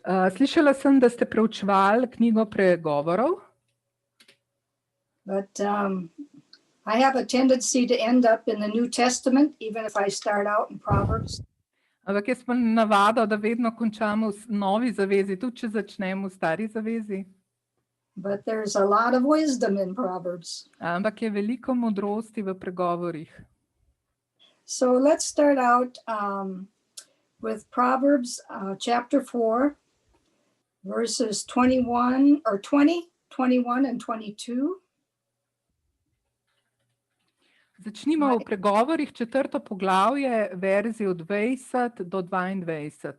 Slišala sem, da ste preučevali knjigo pregovorov. But I have a tendency to end up in the New Testament, even if I start out in Proverbs. Ampak jaz imam navado, da vedno končamo v Novi zavezi, tudi če začnemo v Stari zavezi. But there's a lot of wisdom in Proverbs. Ampak je veliko modrosti v pregovorih. So let's start out with Proverbs chapter 4, verses 21 or 20, 21 and 22. Začnimo v pregovorih, 4. poglavje, verzi od 20 do 22.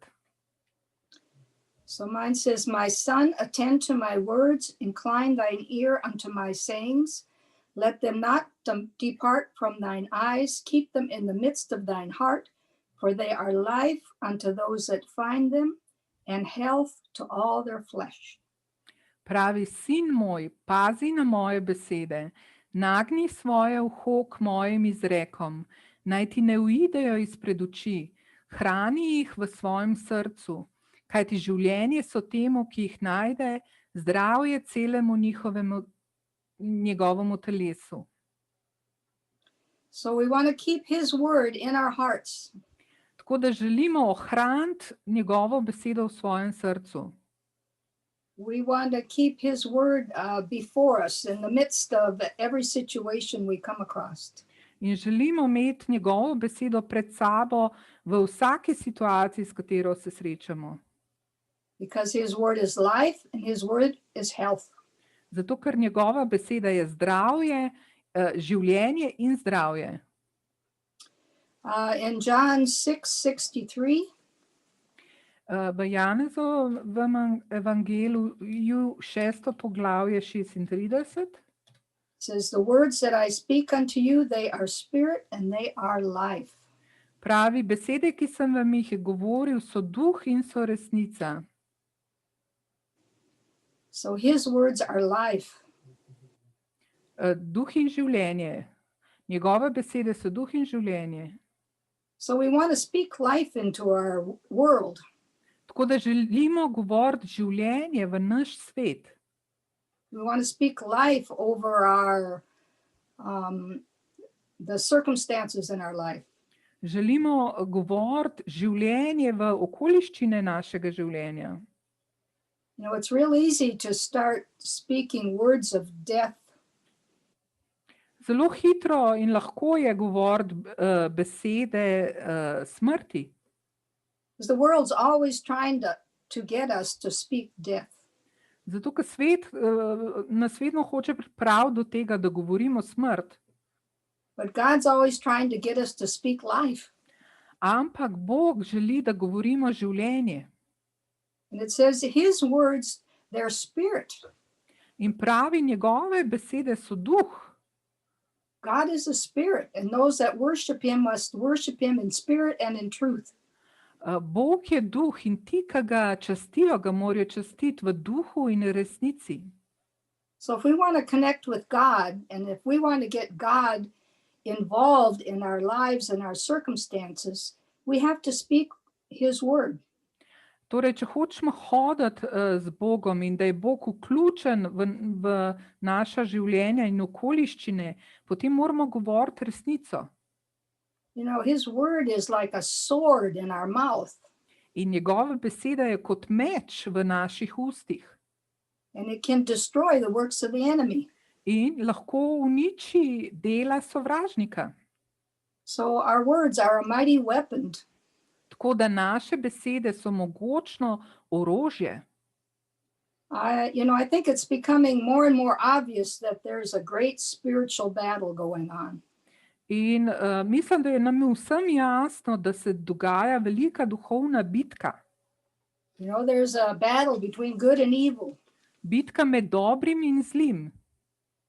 So mine says, "My son, attend to my words, incline thine ear unto my sayings. Let them not depart from thine eyes, keep them in the midst of thine heart, for they are life unto those that find them, and health to all their flesh." Pravi, sin moj, pazi na moje besede, nagni svoje uho k mojim izrekom, naj ti ne uidejo izpred oči, hrani jih v svojem srcu, kajti življenje so temu, ki jih najde, zdravje celemu njegovemu telesu. So we want to keep his word in our hearts. Tako da želimo ohraniti njegovo besedo v svojem srcu. We want to keep his word before us in the midst of every situation we come across. In želimo imeti njegovo besedo pred sabo v vsaki situaciji, s katero se srečamo. Because his word is life and his word is health. Zato, ker njegova beseda je zdravje, življenje in zdravje. In John 6:63, v Janezovem evangeliju 6. poglavje 36, says, "The words that I speak unto you, they are spirit and they are life." pravi, besede, ki sem vam jih govoril, so duh in so resnica. So his words are life. Duh in življenje. Njegove besede so duh in življenje. So we want to speak life into our world. Tako da želimo govoriti življenje v naš svet. We want to speak life over our the circumstances in our life. Želimo govoriti življenje v okoliščine našega življenja. You know, it's real easy to start speaking words of death. Zelo hitro in lahko je govoriti besede smrti. Because the world's always trying to get us to speak death. Zato, ker nas vedno hoče pripraviti do tega, da govorimo smrt. But God's always trying to get us to speak life. Ampak Bog želi, da govorimo življenje. And it says his words, they're spirit. In pravi, njegove besede so duh. God is a spirit, and those that worship him must worship him in spirit and in truth. Bog je duh in ti, ki ga častijo, ga morajo častiti v duhu in resnici. So if we want to connect with God, and if we want to get God involved in our lives and our circumstances, we have to speak his word. Torej, če hočemo hoditi z Bogom in da je Bog vključen v naša življenja in okoliščine, potem moramo govoriti resnico. You know, his word is like a sword in our mouth. In njegova beseda je kot meč v naših ustih. And it can destroy the works of the enemy. In lahko uniči dela sovražnika. So our words are a mighty weapon. Tako da naše besede so mogočno orožje. You know, I think it's becoming more and more obvious that there's a great spiritual battle going on. In mislim, da je nam vsem jasno, da se dogaja velika duhovna bitka. You know, there's a battle between good and evil. Bitka med dobrim in zlim.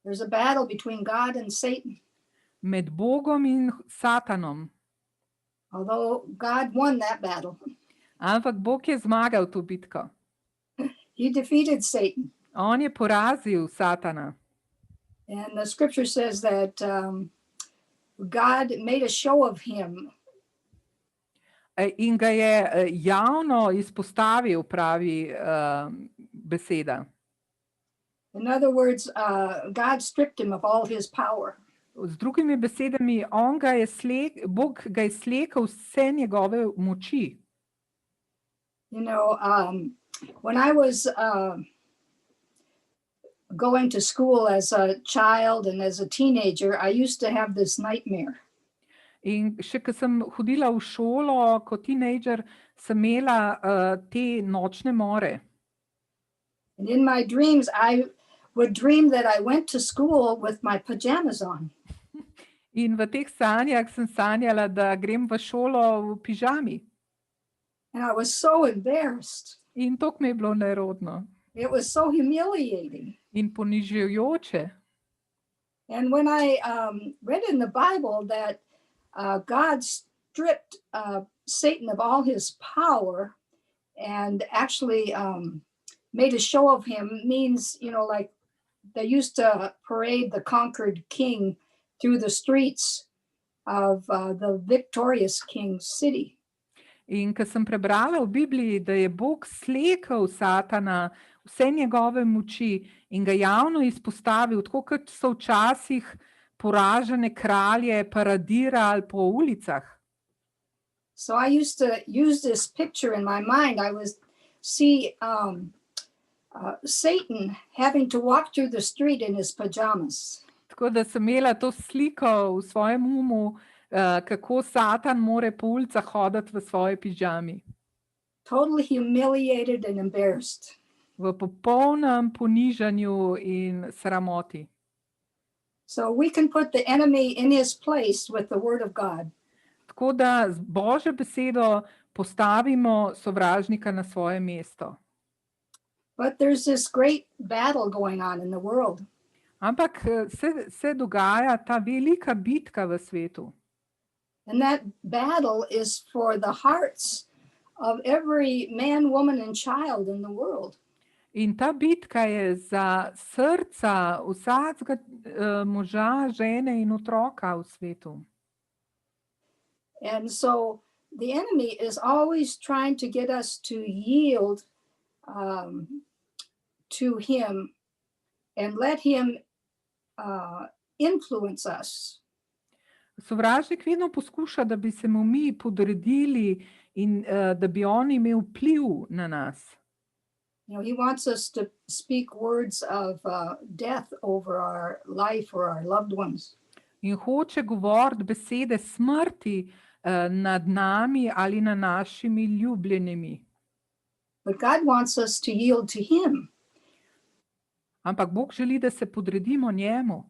There's a battle between God and Satan. Med Bogom in Satanom. Although God won that battle. Ampak Bog je zmagal to bitko. He defeated Satan. On je porazil Satana. And the scripture says that God made a show of him. In ga je javno izpostavil, pravi beseda. In other words, God stripped him of all his power. Z drugimi besedami, Bog ga je slekel vse njegove moči. You know, when I was going to school as a child and as a teenager, I used to have this nightmare. In še ko sem hodila v šolo kot teenager, sem imela te nočne more. And in my dreams, I would dream that I went to school with my pajamas on. In v teh sanjah sem sanjala, da grem v šolo v pižami. And I was so embarrassed. In to mi je bilo nerodno. It was so humiliating. In ponižujoče. And when I read in the Bible that God stripped Satan of all his power and actually made a show of him, means, you know, like they used to parade the conquered king through the streets of the victorious king's city. In ko sem prebrala v Bibliji, da je Bog slekel Satana, vse njegove moči in ga javno izpostavil, tako kot so včasih poražene kralje paradirali po ulicah. So I used to use this picture in my mind. I would see Satan having to walk through the street in his pajamas. Tako da sem imela to sliko v svojem umu, kako Satan more po ulicah hoditi v svoji pižami. Totally humiliated and embarrassed. V popolnem ponižanju in sramoti. So we can put the enemy in his place with the word of God. Tako da z Božjo besedo postavimo sovražnika na svoje mesto. But there's this great battle going on in the world. Ampak se dogaja ta velika bitka v svetu. And that battle is for the hearts of every man, woman, and child in the world. In ta bitka je za srca vsakega moža, žene in otroka v svetu. And so the enemy is always trying to get us to yield to him and let him influence us. Sovražnik vedno poskuša, da bi se mu mi podredili in da bi on imel vpliv na nas. You know, he wants us to speak words of death over our life or our loved ones. In hoče govoriti besede smrti nad nami ali na našimi ljubljenimi. But God wants us to yield to him. Ampak Bog želi, da se podredimo njemu.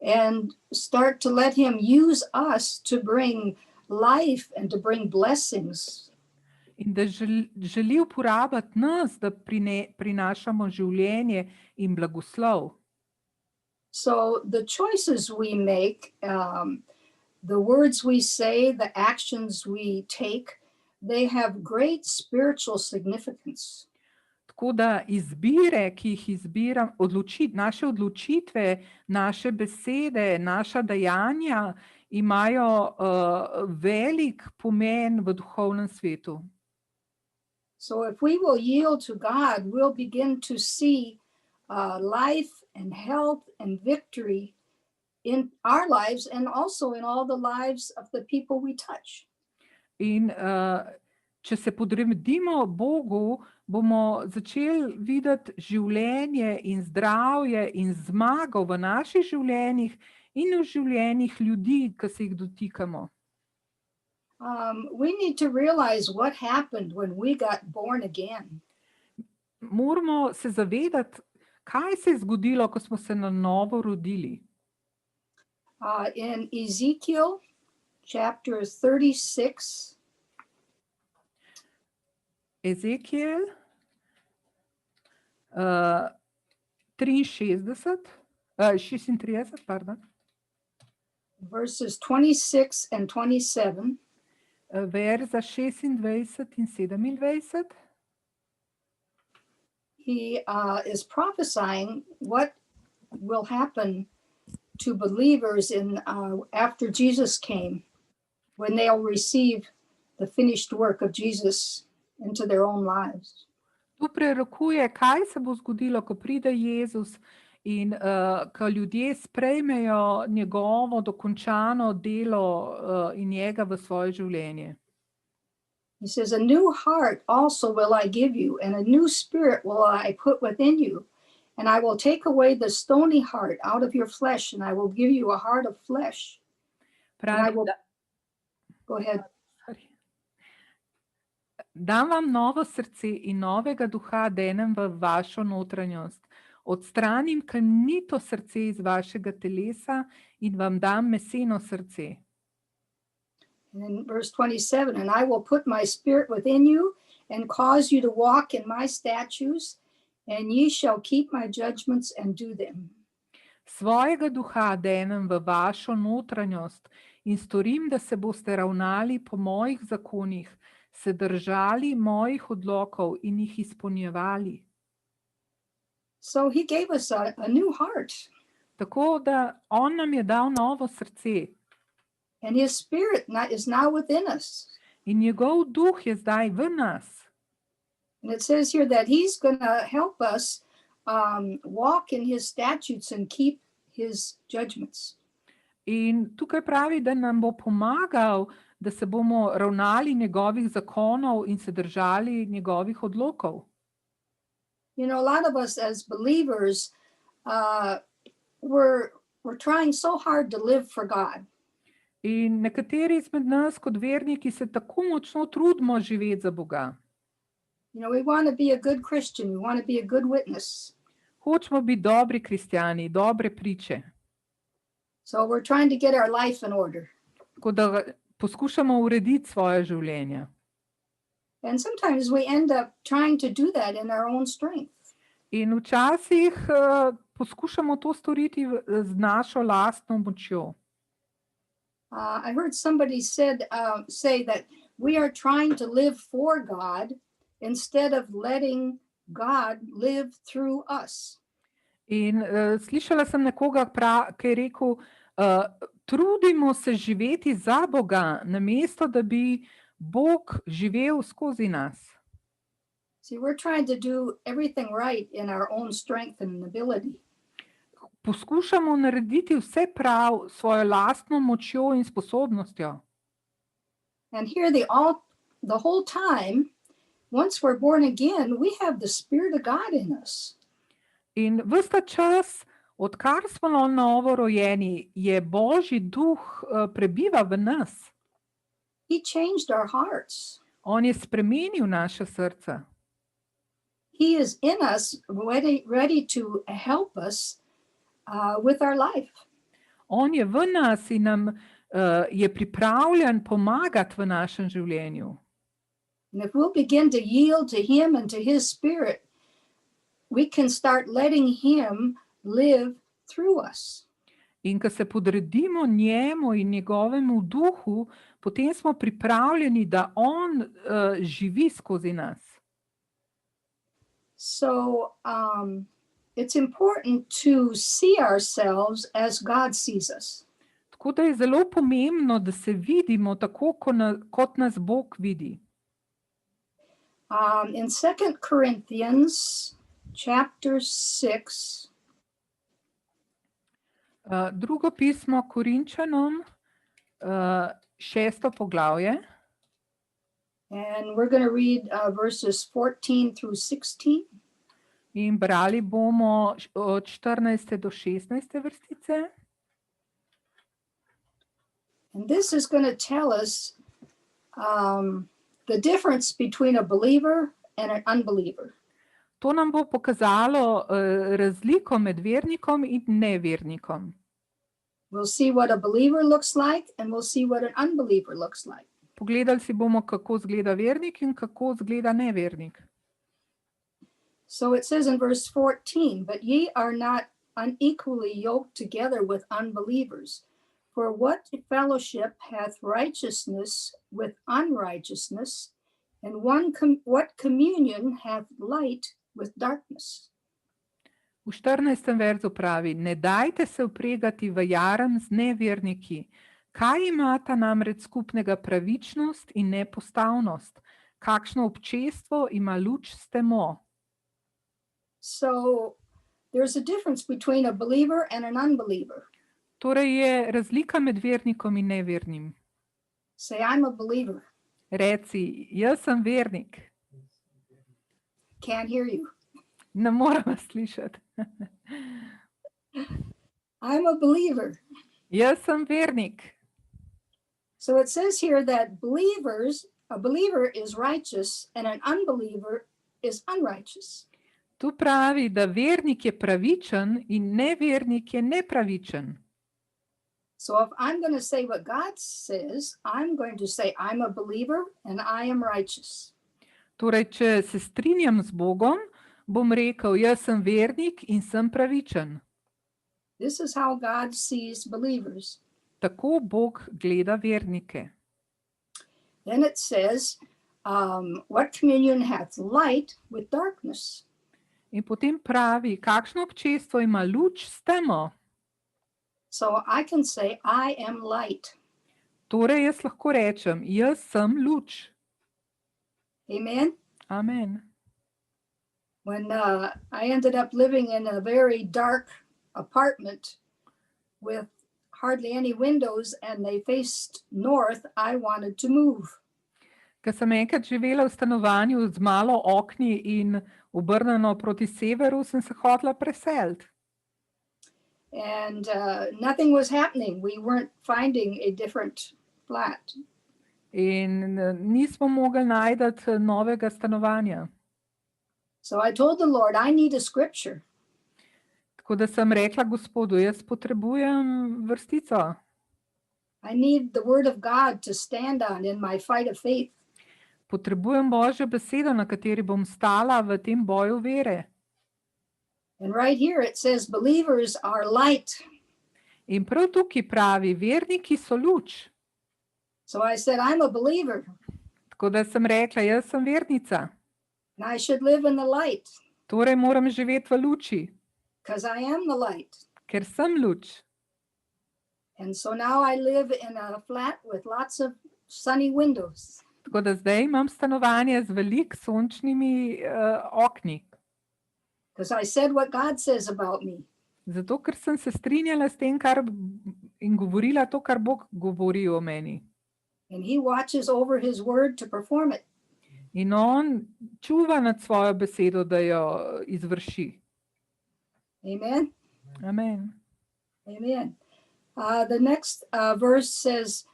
And start to let him use us to bring life and to bring blessings. In da želi uporabiti nas, da prinašamo življenje in blagoslov. So the choices we make, the words we say, the actions we take, they have great spiritual significance. Tako da izbire, ki jih izbiram, naše odločitve, naše besede, naša dejanja imajo velik pomen v duhovnem svetu. So if we will yield to God, we'll begin to see life and health and victory in our lives and also in all the lives of the people we touch. In če se podredimo Bogu, bomo začeli videti življenje in zdravje in zmago v naših življenjih in v življenjih ljudi, ki se jih dotikamo. We need to realize what happened when we got born again. Moramo se zavedati, kaj se je zgodilo, ko smo se na novo rodili. In Ezekiel chapter 36, Ezekiel 36, pardon. Verses 26 and 27. Verza 26 in 27. He is prophesying what will happen to believers in after Jesus came, when they'll receive the finished work of Jesus into their own lives. Tu prerokuje, kaj se bo zgodilo, ko pride Jezus in ko ljudje sprejmejo njegovo dokončano delo in njega v svoje življenje. He says, a new heart also will I give you, and a new spirit will I put within you. And I will take away the stony heart out of your flesh, and I will give you a heart of flesh. Pravi, Go ahead. Dam vam novo srce in novega duha denem v vašo notranjost. Odstranim kamnito srce iz vašega telesa in vam dam meseno srce. And in verse 27, and I will put my spirit within you and cause you to walk in my statutes, and ye shall keep my judgments and do them. Svojega duha denem v vašo notranjost in storim, da se boste ravnali po mojih zakonih, se držali mojih odlokov in jih izpolnjevali. So he gave us a new heart. Tako da on nam je dal novo srce. And his spirit is now within us. In njegov duh je zdaj v nas. And it says here that he's going to help us walk in his statutes and keep his judgments. In tukaj pravi, da nam bo pomagal, da se bomo ravnali njegovih zakonov in se držali njegovih odlokov. You know, a lot of us as believers, we're trying so hard to live for God. In nekateri izmed nas kot verniki se tako močno trudimo živeti za Boga. You know, we want to be a good Christian. We want to be a good witness. Hočemo biti dobri kristjani, dobre priče. So we're trying to get our life in order. Tako da poskušamo urediti svoje življenje. And sometimes we end up trying to do that in our own strength. In včasih poskušamo to storiti z našo lastno močjo. I heard somebody say that we are trying to live for God instead of letting God live through us. In slišala sem nekoga, ki je rekel, trudimo se živeti za Boga, namesto da bi Bog živel skozi nas. See, we're trying to do everything right in our own strength and ability. Poskušamo narediti vse prav s svojo lastno močjo in sposobnostjo. And here the whole time, once we're born again, we have the Spirit of God in us. In ves ta čas, odkar smo novo rojeni, je Božji duh prebiva v nas. He changed our hearts. On je spremenil naša srca. He is in us, ready to help us with our life. On je v nas in nam je pripravljen pomagati v našem življenju. And if we'll begin to yield to him and to his spirit, we can start letting him live through us. In ko se podredimo njemu in njegovemu duhu, potem smo pripravljeni, da on živi skozi nas. So it's important to see ourselves as God sees us. Tako da je zelo pomembno, da se vidimo tako, kot nas Bog vidi. In 2 Corinthians chapter 6, drugo pismo Korinčanom, 6. poglavje. and we're going to read verses 14 through 16. In brali bomo od 14. do 16. vrstice. And this is going to tell us the difference between a believer and an unbeliever. To nam bo pokazalo razliko med vernikom in nevernikom. We'll see what a believer looks like, and we'll see what an unbeliever looks like. Pogledali si bomo, kako izgleda vernik in kako izgleda nevernik. So it says in verse 14, but ye are not unequally yoked together with unbelievers. For what fellowship hath righteousness with unrighteousness, and what communion hath light with darkness? V 14. verzu pravi, ne dajte se vpregati v jarem z neverniki, Kaj imata namreč skupnega pravičnost in nepostavnost? Kakšno občestvo ima luč s temo? So there's a difference between a believer and an unbeliever. Torej je razlika med vernikom in nevernim. Say, I'm a believer. Reci, jaz sem vernik. Can't hear you. Ne moram vas slišati. I'm a believer. Jaz sem vernik. So it says here that a believer is righteous and an unbeliever is unrighteous. Tu pravi, da vernik je pravičen in nevernik je nepravičen. So if I'm going to say what God says, I'm going to say I'm a believer and I am righteous. Torej, če se strinjam z Bogom, bom rekel, jaz sem vernik in sem pravičen. This is how God sees believers. Tako Bog gleda vernike. Then it says, what communion hath light with darkness? In potem pravi, kakšno občestvo ima luč s temo. So I can say, I am light. Torej, jaz lahko rečem, jaz sem luč. Amen? Amen. When I ended up living in a very dark apartment with hardly any windows and they faced north, I wanted to move. Ker sem enkrat živela v stanovanju z malo okni in obrnjeno proti severu, sem se hotela preseliti. And nothing was happening. We weren't finding a different flat. In nismo mogli najti novega stanovanja. So I told the Lord, I need a scripture. Tako da sem rekla Gospodu, jaz potrebujem vrstico. I need the word of God to stand on in my fight of faith. Potrebujem Božjo besedo, na kateri bom stala v tem boju vere. And right here it says believers are light. In prav tukaj pravi, verniki so luč. So I said, I'm a believer. Tako da sem rekla, jaz sem vernica. And I should live in the light. Torej moram živeti v luči. Because I am the light. Ker sem luč. And so now I live in a flat with lots of sunny windows. Tako da zdaj imam stanovanje z veliko sončnimi okni. Because I said what God says about me. Zato, ker sem se strinjala s tem, in govorila to, kar Bog govori o meni. And he watches over his word to perform it. In on čuva nad svojo besedo, da jo izvrši. Amen? Amen. Amen. The next verse says,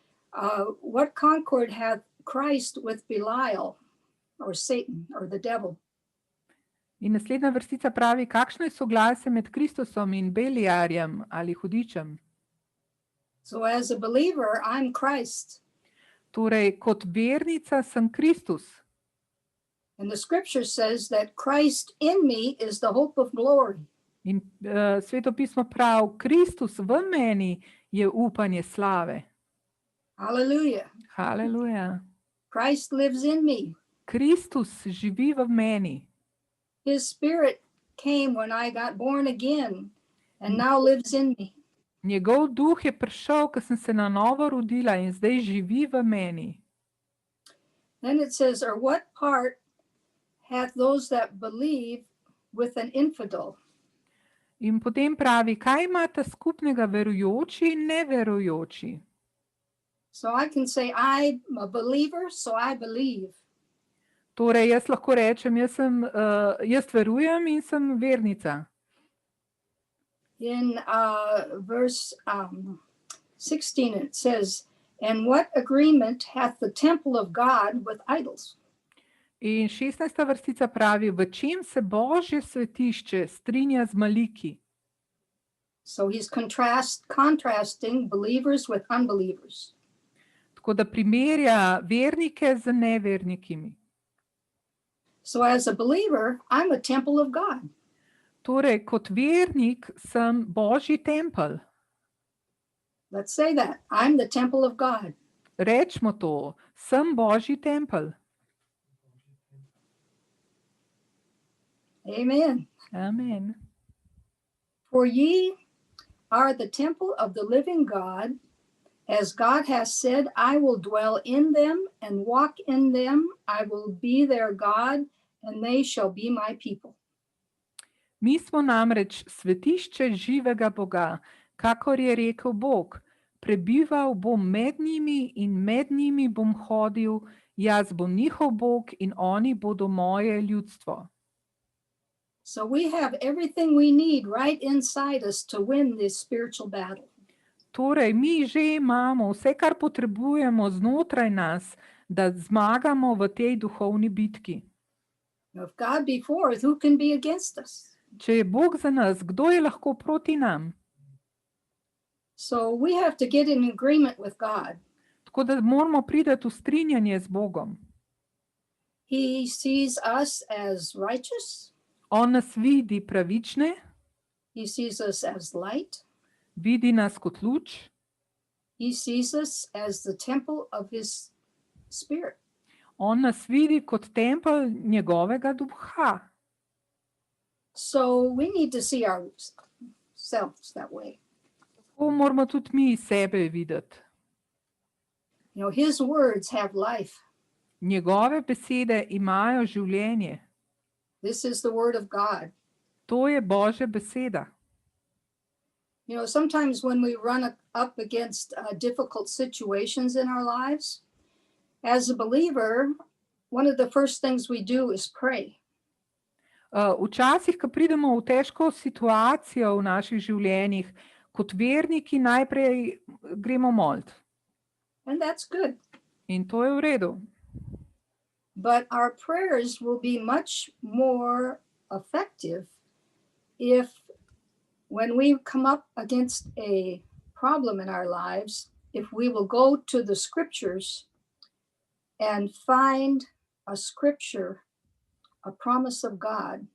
what concord hath Christ with Belial, or Satan, or the devil? In naslednja vrstica pravi, kakšno je soglasje med Kristusom in Beliarjem ali hudičem. So as a believer, I'm Christ. Torej, kot vernica sem Kristus. And the scripture says that Christ in me is the hope of glory. In Sveto pismo pravi, Kristus v meni je upanje slave. Hallelujah. Haleluja. Christ lives in me. Kristus živi v meni. His spirit came when I got born again and now lives in me. Njegov duh je prišel, ko sem se na novo rodila in zdaj živi v meni. Then it says, or what part hath those that believe with an infidel? In potem pravi, kaj imata skupnega verujoči in neverujoči? So I can say, I'm a believer, so I believe. Torej, jaz lahko rečem, jaz verujem in sem vernica. In verse 16, it says, and what agreement hath the temple of God with idols? In 16. vrstica pravi, v čem se Božje svetišče strinja z maliki. So he's contrasting believers with unbelievers. Tako da primerja vernike z nevernikimi. So as a believer, I'm a temple of God. Torej, kot vernik sem Božji tempelj. Let's say that. I'm the temple of God. Rečmo to, sem Božji tempelj. Amen. Amen. For ye are the temple of the living God, As God has said, I will dwell in them and walk in them. I will be their God, and they shall be my people. Mi smo namreč svetišče živega Boga, kakor je rekel Bog. Prebival bom med njimi in med njimi bom hodil, jaz bom njihov Bog in oni bodo moje ljudstvo. So we have everything we need right inside us to win this spiritual battle. Torej, mi že imamo vse, kar potrebujemo znotraj nas, da zmagamo v tej duhovni bitki. If God be for us, who can be against us? Če je Bog za nas, kdo je lahko proti nam? So we have to get in agreement with God. Tako da moramo priti v strinjanje z Bogom. He sees us as righteous. On nas vidi pravične, He sees us as light. vidi nas kot luč, He sees us as the temple of his spirit. on nas vidi kot tempelj njegovega duha. So we need to see ourselves that way. Tako moramo tudi mi sebe videti. You know, his words have life. Njegove besede imajo življenje. This is the word of God. To je Božja beseda. You know, sometimes when we run up against difficult situations in our lives, as a believer, one of the first things we do is pray. Včasih, ko pridemo v težko situacijo v naših življenjih, kot verniki najprej gremo molit. And that's good. In to je v redu. But our prayers will be much more effective if, when we come up against a problem in our lives, if we will go to the scriptures and find a scripture, a promise of God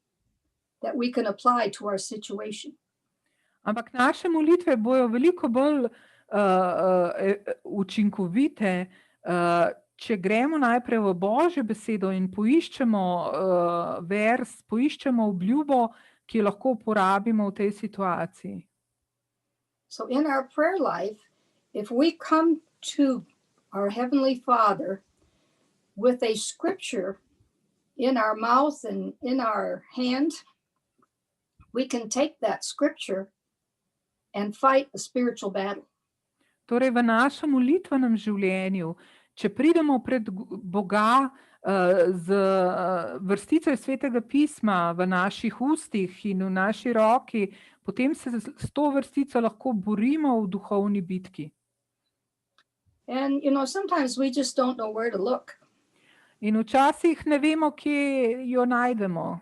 that we can apply to our situation. Ampak naše molitve bojo veliko bolj učinkovite, če gremo najprej v Božjo besedo in poiščemo vers, poiščemo obljubo, ki jo lahko uporabimo v tej situaciji. So in our prayer life, if we come to our Heavenly Father with a scripture in our mouth and in our hand, we can take that scripture and fight a spiritual battle. Torej, v našem molitvenem življenju, če pridemo pred Boga z vrstico iz Svetega pisma v naših ustih in v naši roki, potem se s to vrstico lahko borimo v duhovni bitki. And, you know, sometimes we just don't know where to look. In včasih ne vemo, kje jo najdemo.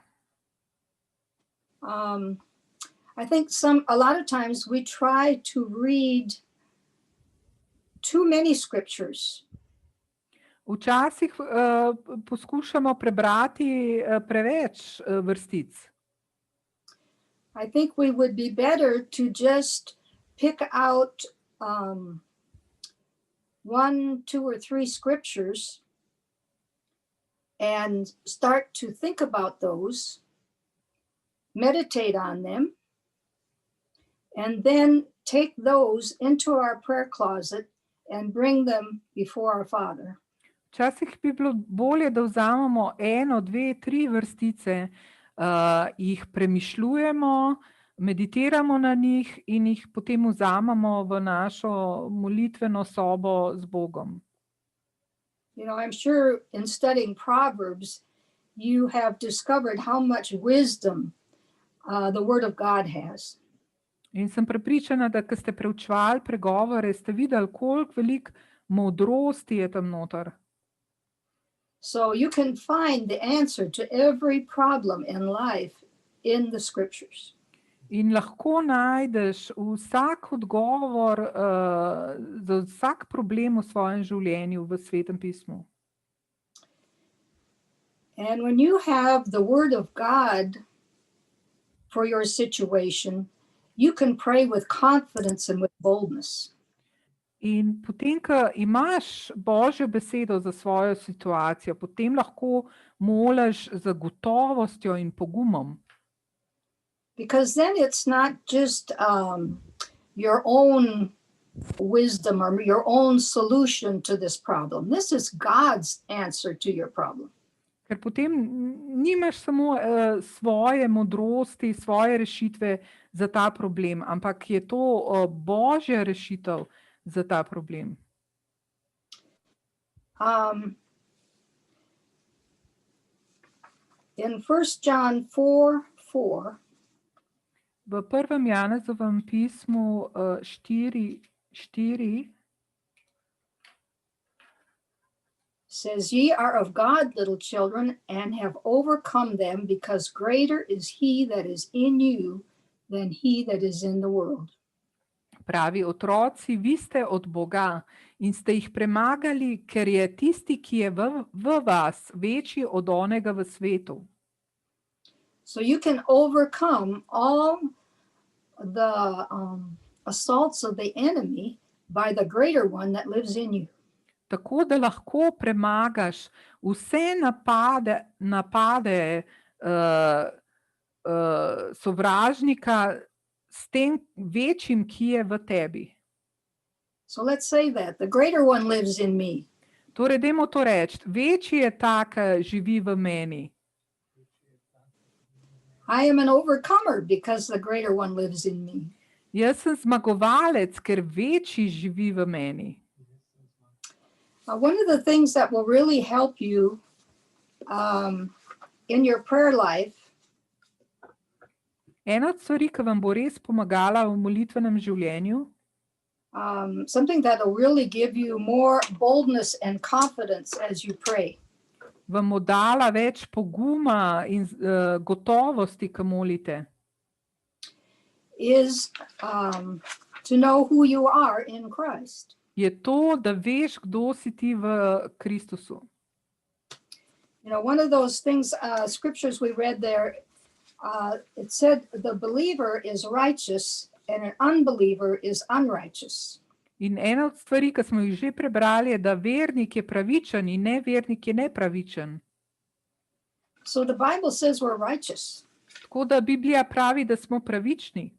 I think a lot of times we try to read too many scriptures. Včasih poskušamo prebrati preveč vrstic. I think we would be better to just pick out 1, 2, or 3 scriptures and start to think about those, meditate on them, and then take those into our prayer closet and bring them before our Father. Včasih bi bilo bolje, da vzamemo 1, 2, 3 vrstice, jih premišljujemo, meditiramo na njih in jih potem vzamemo v našo molitveno sobo z Bogom. You know, I'm sure in studying Proverbs, you have discovered how much wisdom the Word of God has. In sem prepričana, da ko ste preučevali pregovore, ste videli, koliko veliko modrosti je tam noter. So you can find the answer to every problem in life in the scriptures. In lahko najdeš vsak odgovor za vsak problem v svojem življenju v Svetem pismu. And when you have the Word of God for your situation, you can pray with confidence and with boldness. In potem, ko imaš Božjo besedo za svojo situacijo, potem lahko moliš z gotovostjo in pogumom. Because then it's not just your own wisdom or your own solution to this problem. This is God's answer to your problem. Ker potem nimaš samo svoje modrosti, svoje rešitve za ta problem, ampak je to Božja rešitev za ta problem. In 1 John 4:4, v 1. Janezovem pismu 4:4 says, "Ye are of God, little children, and have overcome them, because greater is he that is in you than he that is in the world." Pravi: otroci, vi ste od Boga in ste jih premagali, ker je tisti, ki je v vas, večji od onega v svetu. So you can overcome all the assaults of the enemy by the greater one that lives in you. Tako da lahko premagaš vse napade sovražnika s tem večjim, ki je v tebi. So let's say that the greater one lives in me. Torej, dajmo to reči, večji je ta, ki živi v meni. I am an overcomer because the greater one lives in me. Jaz sem zmagovalec, ker večji živi v meni. One of the things that will really help you in your prayer life Ena od stvari, ki vam bo res pomagala v molitvenem življenju, something that will really give you more boldness and confidence as you pray, vam bo dala več poguma in gotovosti, ko molite, is to know who you are in Christ. je to, da veš, kdo si ti v Kristusu. You know, one of those things, scriptures we read there, it said the believer is righteous and an unbeliever is unrighteous. In ena od stvari, ki smo jih že prebrali, je, da vernik je pravičen in nevernik je nepravičen. So the Bible says we're righteous. Tako da Biblija pravi, da smo pravični.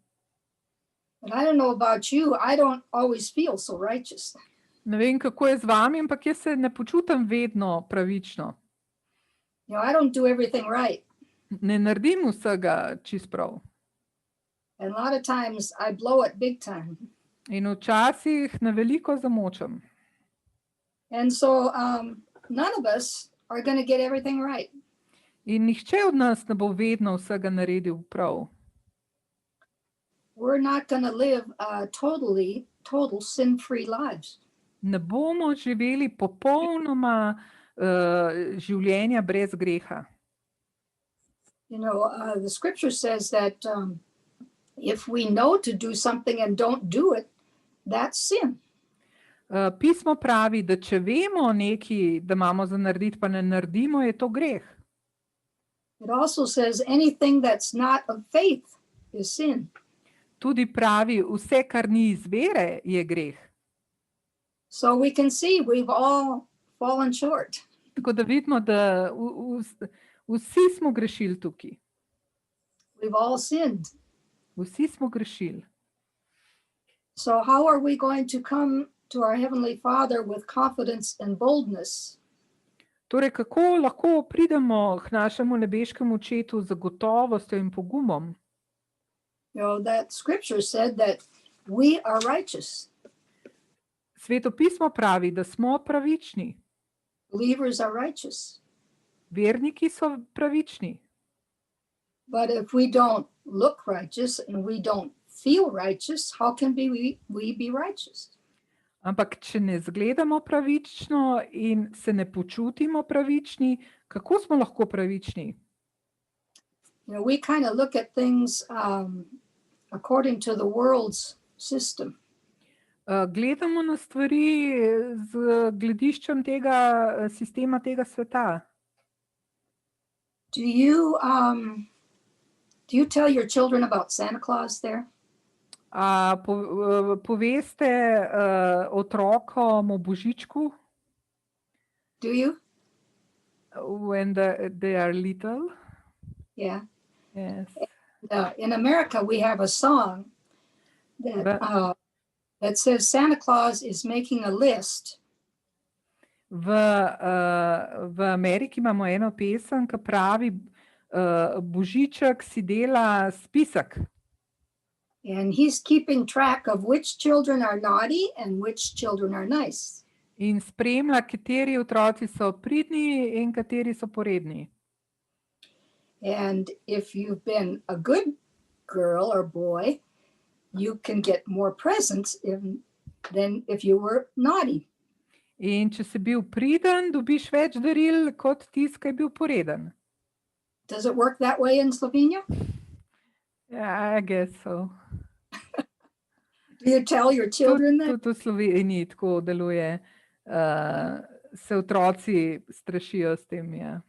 And I don't know about you, I don't always feel so righteous. Ne vem, kako je z vami, ampak jaz se ne počutim vedno pravično. You know, I don't do everything right. Ne naredim vsega čisto prav. And a lot of times I blow it big time. In včasih na veliko zamočam. And so none of us are going to get everything right. In nihče od nas ne bo vedno vsega naredil prav. We're not going to live total sin-free lives. Ne bomo živeli popolnoma življenja brez greha. You know, the scripture says that if we know to do something and don't do it, that's sin. Pismo pravi, da če vemo nekaj, da imamo za narediti, pa ne naredimo, je to greh. It also says anything that's not of faith is sin. Tudi pravi, vse, kar ni iz vere, je greh. So we can see we've all fallen short. Tako da vidimo, da vsi smo grešili tukaj. We've all sinned. Vsi smo grešili. So how are we going to come to our Heavenly Father with confidence and boldness? Torej, kako lahko pridemo k našemu nebeškemu Očetu z gotovostjo in pogumom? You know, that scripture said that we are righteous. Sveto pismo pravi, da smo pravični. Believers are righteous. Verniki so pravični. But if we don't look righteous and we don't feel righteous, how can we be righteous? Ampak, če ne zgledamo pravično in se ne počutimo pravični, kako smo lahko pravični? You know, we kind of look at things according to the world's system. Gledamo na stvari z glediščem tega sistema, tega sveta. Do you tell your children about Santa Claus there? Poveste otrokom o Božičku? Do you? When they are little? Yeah. Yes. In America, we have a song that that says Santa Claus is making a list V Ameriki imamo eno pesem, ki pravi, Božiček si dela spisek and he's keeping track of which children are naughty and which children are nice. in spremlja, kateri otroci so pridni in kateri so poredni. And if you've been a good girl or boy, you can get more presents than if you were naughty. In če si bil priden, dobiš več daril, kot tisti, ki je bil poreden. Does it work that way in Slovenia? Yeah, I guess so. Do you tell your children that? Tudi v Sloveniji tako deluje. Se otroci strašijo s tem, ja.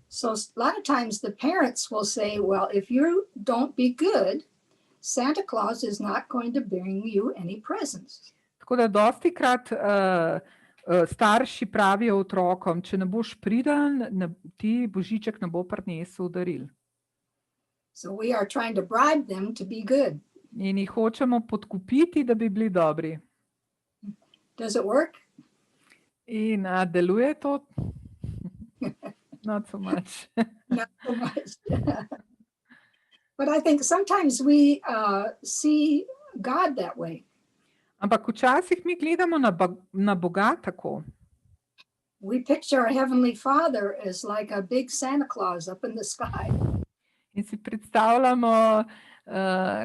So a lot of times the parents will say, well, if you don't be good, Santa Claus is not going to bring you any presents. Tako da dostikrat starši pravijo otrokom, če ne boš priden, ti Božiček ne bo prinesel daril. So we are trying to bribe them to be good. In jih hočemo podkupiti, da bi bili dobri. Does it work? In deluje to? Not so much. Not so much. But I think sometimes we see God that way. Ampak včasih mi gledamo na Boga tako. We picture our Heavenly Father as like a big Santa Claus up in the sky. In si predstavljamo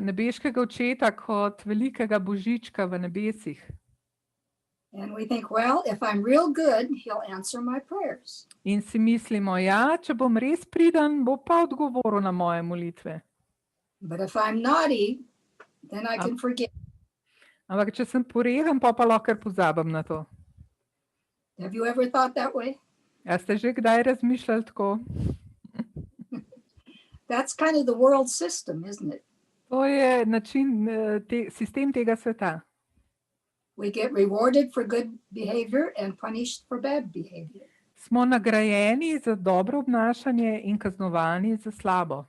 nebeškega očeta kot velikega Božička v nebesih. And we think, well, if I'm real good, he'll answer my prayers. In si mislimo, ja, če bom res priden, bo pa odgovoril na moje molitve. But if I'm naughty, then I can forget. Ampak če sem poreden, pa lahko pozabim na to. Have you ever thought that way? A ste že kdaj razmišljali tako? That's kind of the world system, isn't it? To je način, sistem tega sveta. We get rewarded for good behavior and punished for bad behavior. Smo nagrajeni za dobro obnašanje in kaznovani za slabo.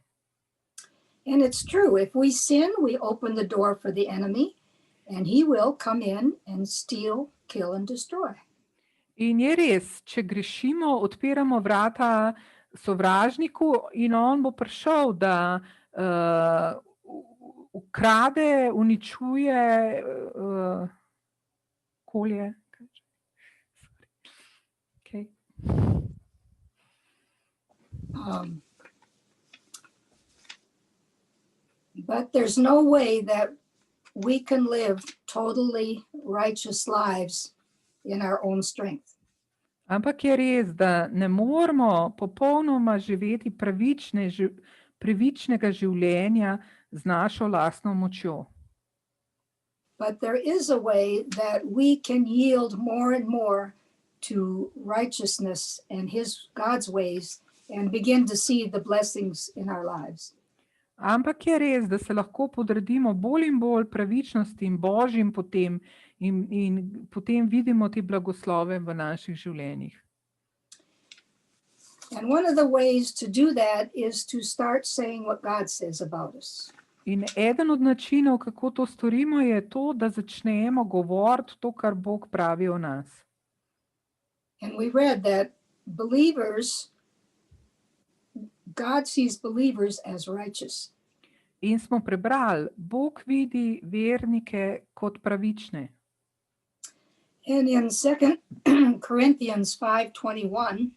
And it's true, if we sin, we open the door for the enemy and he will come in and steal, kill and destroy. In je res, če grešimo, odpiramo vrata sovražniku in on bo prišel, da ukrade, uničuje okolje. Okay. But there's no way that we can live totally righteous lives in our own strength. Ampak je res, da ne moramo popolnoma živeti pravičnega življenja z našo lastno močjo. But there is a way that we can yield more and more to righteousness and God's ways and begin to see the blessings in our lives. Ampak je res, da se lahko podredimo bolj in bolj pravičnosti in Božjim potem in potem vidimo te blagoslove v naših življenjih. And one of the ways to do that is to start saying what God says about us. In eden od načinov, kako to storimo, je to, da začnemo govoriti to, kar Bog pravi o nas. And we read that God sees believers as righteous. In smo prebrali, Bog vidi vernike kot pravične. And in 2 Corinthians 5:21,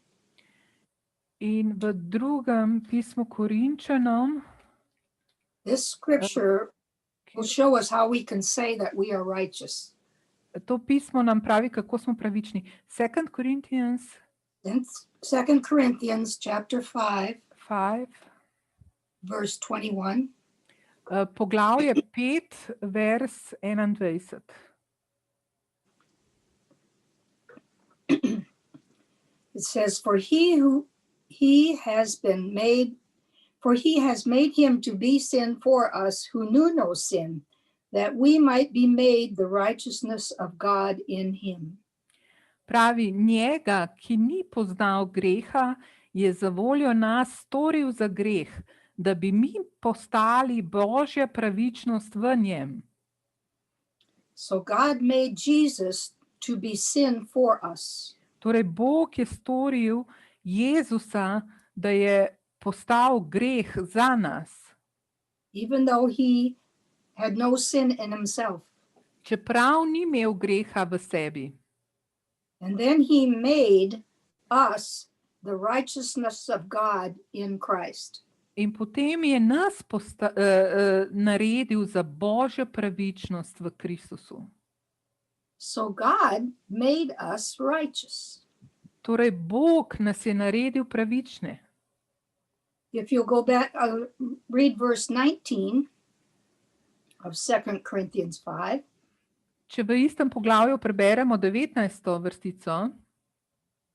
in v drugem pismu Korinčanom, this scripture will show us how we can say that we are righteous. To pismo nam pravi, kako smo pravični. 2 Corinthians chapter 5, verse 21. Poglavje 5, vers 21. It says, For he has made him to be sin for us who knew no sin, that we might be made the righteousness of God in him. Pravi, njega, ki ni poznal greha, je za voljo nas storil za greh, da bi mi postali Božja pravičnost v njem. So God made Jesus to be sin for us. Torej, Bog je storil Jezusa, da je postal greh za nas, even though he had no sin in himself. čeprav ni imel greha v sebi. And then he made us the righteousness of God in Christ. In potem je nas naredil za Božjo pravičnost v Kristusu. So God made us righteous. Torej, Bog nas je naredil pravične. If you go back, read verse 19 of 2 Corinthians 5. Če v istem poglavju preberemo 19. vrstico,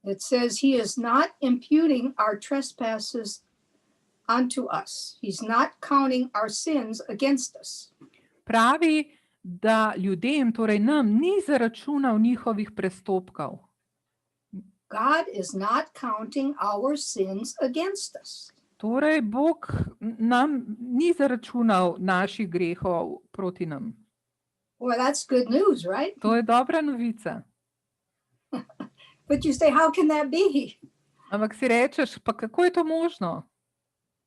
it says, he is not imputing our trespasses unto us. He's not counting our sins against us. pravi, da ljudem, torej nam, ni zaračunal njihovih prestopkov. God is not counting our sins against us. Torej, Bog nam ni zaračunal naših grehov proti nam. Well, that's good news, right? To je dobra novica. But you say, how can that be? Ampak si rečeš, pa kako je to možno?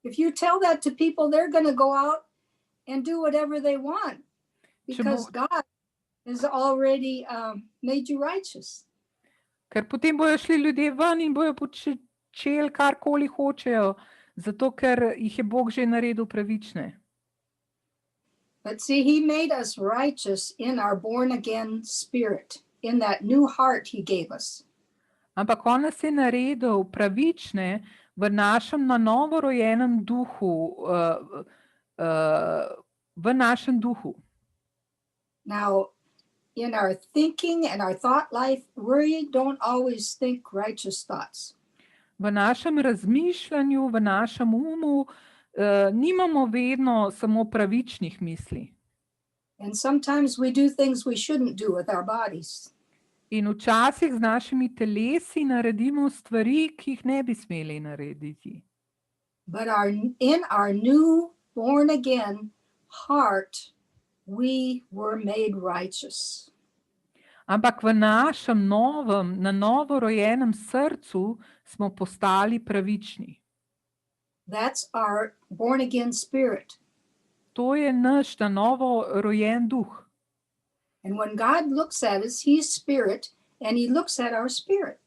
If you tell that to people, they're going to go out and do whatever they want because God has already made you righteous. Ker potem bojo šli ljudje ven in bojo počeli karkoli hočejo, zato ker jih je Bog že naredil pravične. But see, he made us righteous in our born again spirit, in that new heart he gave us. Ampak on nas je naredil pravične v našem na novo rojenem duhu, v našem duhu. Now, in our thinking and our thought life, we don't always think righteous thoughts. V našem razmišljanju, v našem umu nimamo vedno samo pravičnih misli. And sometimes we do things we shouldn't do with our bodies. In včasih z našimi telesi naredimo stvari, ki jih ne bi smeli narediti. But in our new born again heart, we were made righteous. Ampak v našem novem, na novo rojenem srcu smo postali pravični. That's our born again spirit. To je naš na novo rojen duh. And when God looks at us, he's spirit, and he looks at our spirit.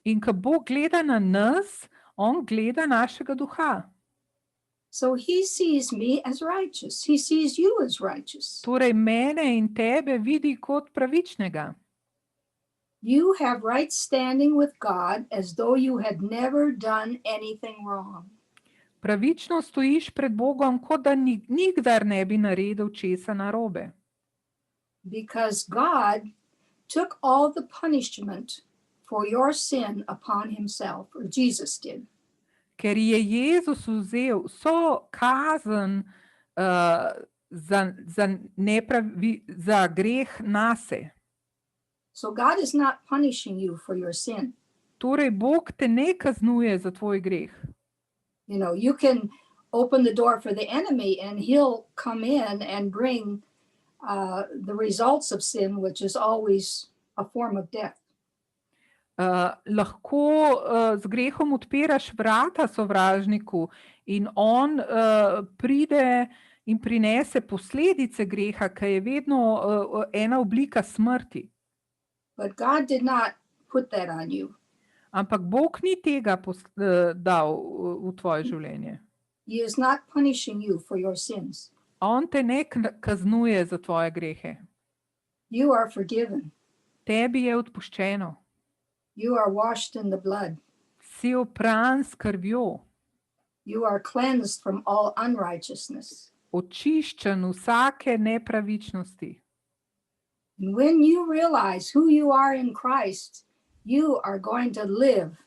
In ko Bog gleda na nas, on gleda našega duha. So he sees me as righteous. He sees you as righteous. Torej mene in tebe vidi kot pravičnega. You have right standing with God as though you had never done anything wrong. Pravično stojiš pred Bogom, kot da nikdar ne bi naredil česa narobe. Because God took all the punishment for your sin upon himself, or Jesus did. Ker je Jezus vzel vso kazen za greh nase. So God is not punishing you for your sin. Torej, Bog te ne kaznuje za tvoj greh. You know, you can open the door for the enemy and he'll come in and bring the results of sin, which is always a form of death. Lahko z grehom odpiraš vrata sovražniku in on pride in prinese posledice greha, ki je vedno ena oblika smrti. But God did not put that on you. Ampak Bog ni tega dal v tvoje življenje. He is not punishing you for your sins. On te ne kaznuje za tvoje grehe. You are forgiven. Tebi je odpuščeno. You are washed in the blood. Si opran s krvjo. You are cleansed from all unrighteousness. Očiščen vsake nepravičnosti. And when you realize who you are in Christ, you are going to live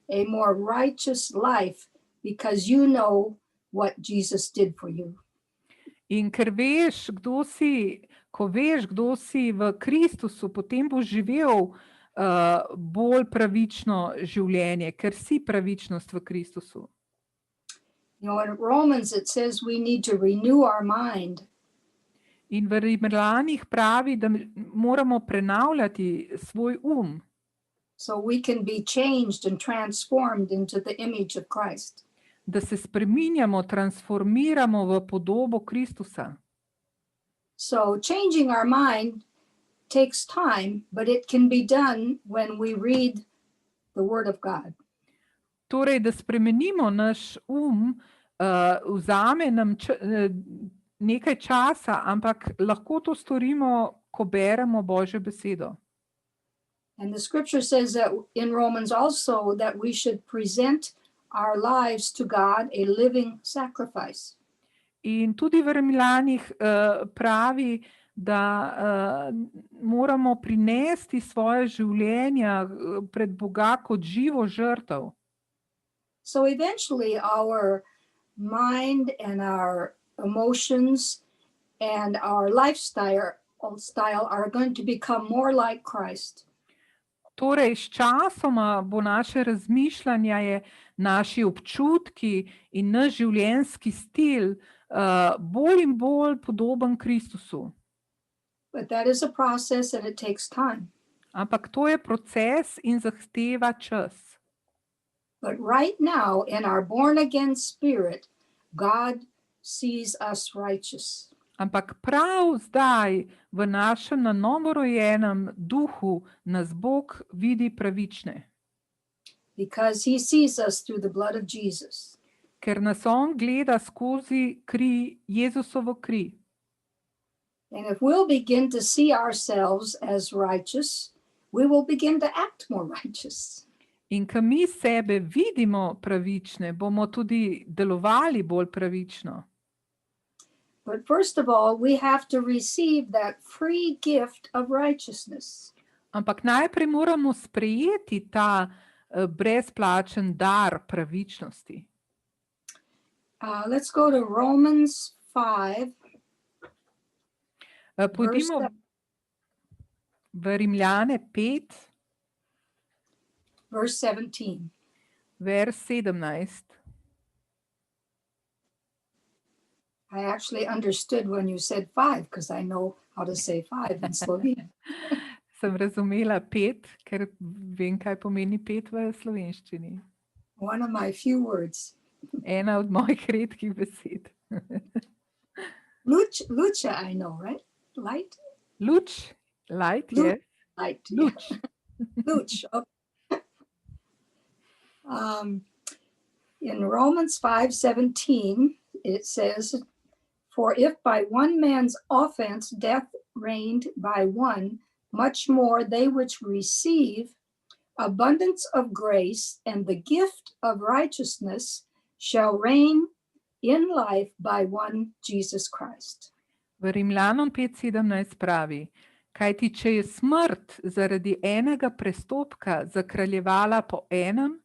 a more righteous life because you know what Jesus did for you. In ker veš, kdo si, ko veš, kdo si v Kristusu, potem boš živel bolj pravično življenje, ker si pravičnost v Kristusu. You know, in Romans it says we need to renew our mind. In v Rimljanih pravi, da moramo prenavljati svoj so we can be changed and transformed into the image of Christ. da se spreminjamo, transformiramo v podobo Kristusa. So changing our mind takes time, but it can be done when we read the Word of God. Torej, da spremenimo naš vzame nam nekaj časa, ampak lahko to storimo, ko beremo Božjo besedo. And the scripture says that in Romans also that we should present our lives to God a living sacrifice. In tudi v Rimljanih pravi, da moramo prinesti svoje življenja pred Boga kot živo žrtev. So eventually our mind and our emotions and our lifestyle are going to become more like Christ. Torej, s časoma bo naše razmišljanje, naši občutki in naš življenjski stil bolj in bolj podoben Kristusu. But that is a process and it takes time. Ampak to je proces in zahteva čas. But right now, in our born-again spirit, God sees us righteous. Ampak prav zdaj v našem na novorojenem duhu nas Bog vidi pravične. Because he sees us through the blood of Jesus. Ker nas on gleda skozi kri, Jezusovo kri. And if we'll begin to see ourselves as righteous, we will begin to act more righteous. In ko mi sebe vidimo pravične, bomo tudi delovali bolj pravično. But first of all, we have to receive that free gift of righteousness. Ampak najprej moramo sprejeti ta brezplačen dar pravičnosti. Let's go to Romans 5. Pojdimo v Rimljane 5, verse 17. vers 17. I actually understood when you said 5 because I know how to say 5 in Slovene. Sem razumela 5, ker vem, kaj pomeni 5 v slovenščini. One of my few words. Ena od mojih redkih besed. Lucha, I know, right? Light? Luč, light, yes. Light. Luč. Luch. Okay. In Romans 5:17, it says, "For if by one man's offense death reigned by one, much more they which receive abundance of grace and the gift of righteousness shall reign in life by one Jesus Christ." V Rimljanom 5:17 pravi, kajti če je smrt zaradi enega prestopka zakraljevala po enem,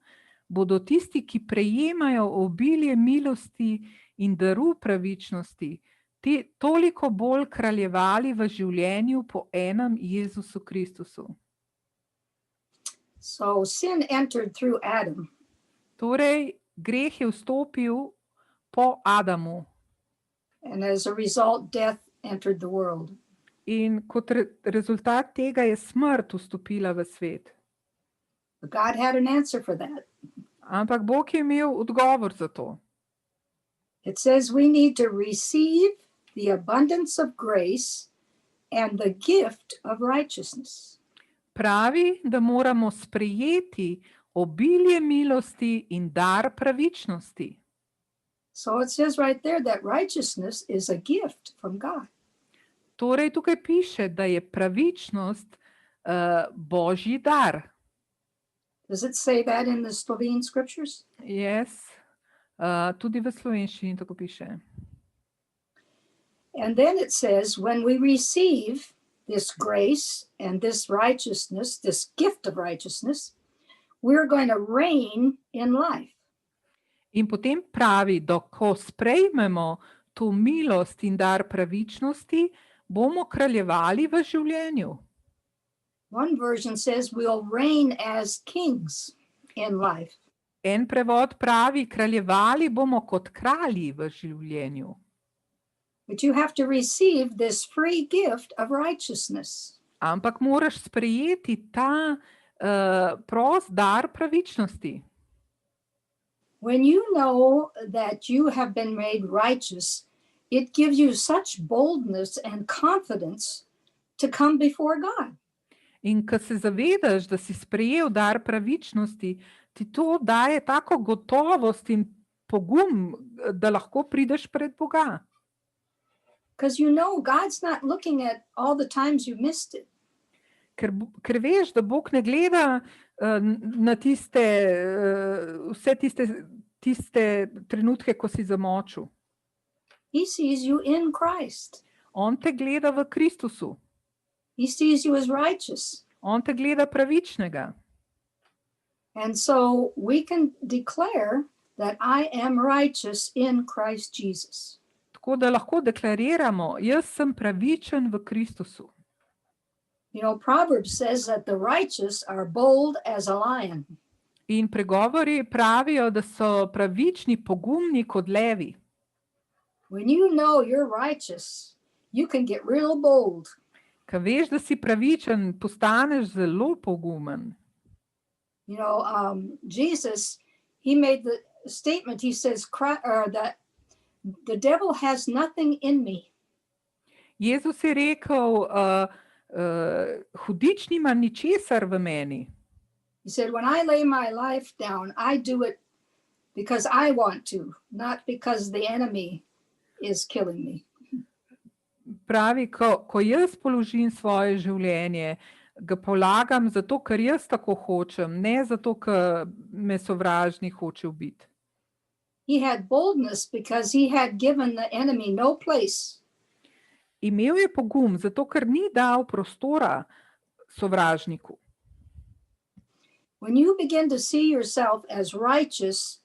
bodo tisti, ki prejemajo obilje milosti in daru pravičnosti, toliko bolj kraljevali v življenju po enem Jezusu Kristusu. So sin entered through Adam. Torej, greh je vstopil po Adamu. And as a result, death entered the world. In kot rezultat tega je smrt vstopila v svet. But God had an answer for that. Ampak Bog je imel odgovor za to. It says we need to receive the abundance of grace and the gift of righteousness. Pravi, da moramo sprejeti obilje milosti in dar pravičnosti. So it says right there that righteousness is a gift from God. Torej, tukaj piše, da je pravičnost Božji dar. Does it say that in the Slovene scriptures? Yes, tudi v slovenščini tako piše. And then it says, when we receive this grace and this righteousness, this gift of righteousness, we're going to reign in life. In potem pravi, da ko sprejmemo to milost in dar pravičnosti, bomo kraljevali v življenju. One version says we'll reign as kings in life. En prevod pravi, kraljevali bomo kot kralji v življenju. But you have to receive this free gift of righteousness. Ampak moraš sprejeti ta prost dar pravičnosti. When you know that you have been made righteous, it gives you such boldness and confidence to come before God. In ko se zavedaš, da si sprejel dar pravičnosti, ti to daje tako gotovost in pogum, da lahko prideš pred Boga. Because you know God's not looking at all the times you missed it. Ker veš, da Bog ne gleda na vse tiste trenutke, ko si zamočil. He sees you in Christ. On te gleda v Kristusu. He sees you as righteous. On te gleda pravičnega. And so we can declare that I am righteous in Christ Jesus. Tako da lahko deklariramo, jaz sem pravičen v Kristusu. You know, Proverbs says that the righteous are bold as a lion. In pregovori pravijo, da so pravični pogumni kot levi. When you know you're righteous, you can get real bold. Ko veš, da si pravičen, postaneš zelo pogumen. You know, Jesus, he made the statement, he says that the devil has nothing in me. Jezus je rekel, hudič nima ničesar v meni. He said, when I lay my life down, I do it because I want to, not because the enemy is killing me. Pravi, ko jaz položim svoje življenje, ga polagam zato, ker jaz tako hočem, ne zato, ker me sovražnik hoče ubiti. He had boldness because he had given the enemy no place. Imel je pogum, zato ker ni dal prostora sovražniku. When you begin to see yourself as righteous,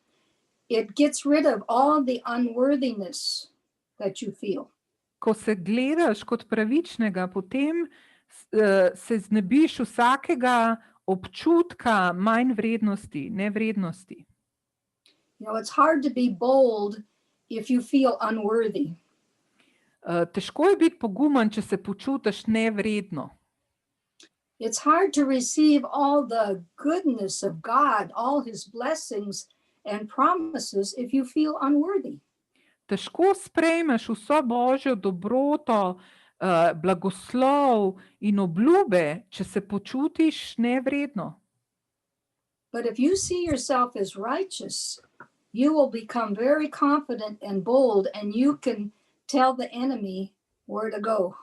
it gets rid of all the unworthiness that you feel. Ko se gledaš kot pravičnega, potem se znebiš vsakega občutka manj vrednosti, nevrednosti. You know, it's hard to be bold if you feel unworthy. Težko je biti pogumen, če se počutiš nevredno. It's hard to receive all the goodness of God, all his blessings and promises if you feel unworthy. Težko sprejmeš vso Božjo dobroto, blagoslov in obljube, če se počutiš nevredno. But if you see yourself as righteous, you will become very confident and bold, and you can tell the enemy where to go.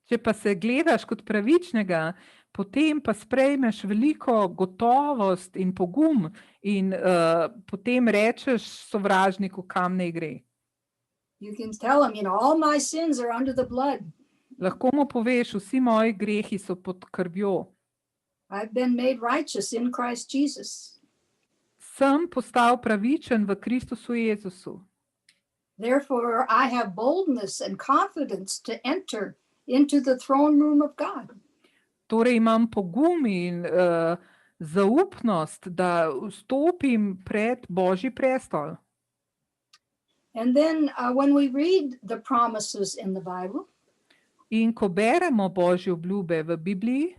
Če pa se gledaš kot pravičnega, potem pa sprejmeš veliko gotovost in pogum in potem rečeš sovražniku, kam naj gre. You can tell him, you know, all my sins are under the blood. Lahko mu poveš, vsi moji grehi so pod krvjo. I've been made righteous in Christ Jesus. Sem postal pravičen v Kristusu Jezusu. Therefore, I have boldness and confidence to enter into the throne room of God. Torej imam pogum in zaupnost, da vstopim pred Božji prestol. And then when we read the promises in the Bible, in ko beremo Božje obljube v Bibliji,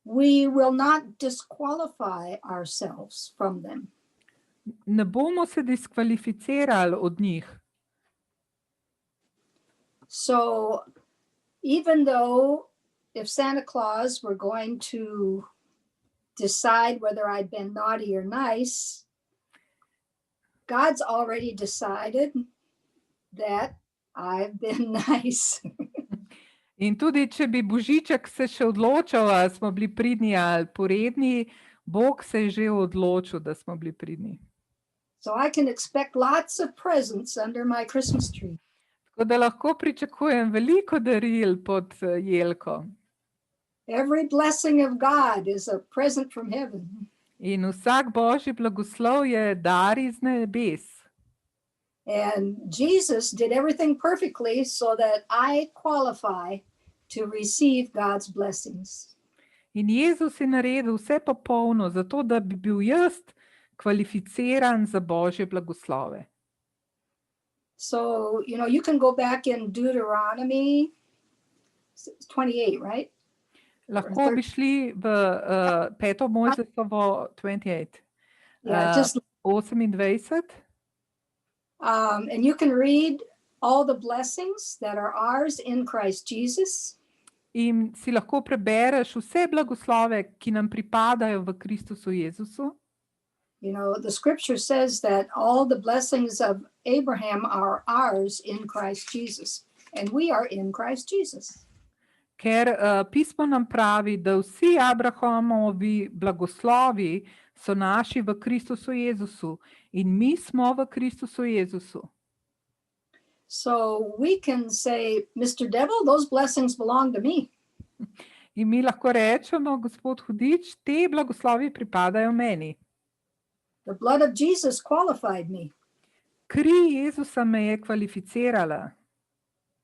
we will not disqualify ourselves from them. Ne bomo se diskvalificirali od njih. So even though if Santa Claus were going to decide whether I'd been naughty or nice, God's already decided that I've been nice. In tudi, če bi Božiček se še odločil, ali smo bili pridni ali poredni, Bog se je že odločil, da smo bili pridni. So I can expect lots of presents under my Christmas tree. Tako da lahko pričakujem veliko daril pod jelko. Every blessing of God is a present from heaven. In vsak Božji blagoslov je dar iz nebes. And Jesus did everything perfectly so that I qualify to receive God's blessings. In Jezus je naredil vse popolno, zato da bi bil jaz kvalificiran za Božje blagoslove. So, you can go back in Deuteronomy 28, right? Lahko bi šli v 5. Mojzesovo 28. Yeah, just 28. and you can read all the blessings that are ours in Christ Jesus. In si lahko prebereš vse blagoslove, ki nam pripadajo v Kristusu Jezusu. The scripture says that all the blessings of Abraham are ours in Christ Jesus, and we are in Christ Jesus. Ker pismo nam pravi, da vsi Abrahamovi blagoslovi so naši v Kristusu Jezusu in mi smo v Kristusu Jezusu. So we can say, Mr. Devil, those blessings belong to me. In mi lahko rečemo, gospod Hudič, te blagoslovi pripadajo meni. The blood of Jesus qualified me. Kri Jezusa me je kvalificirala.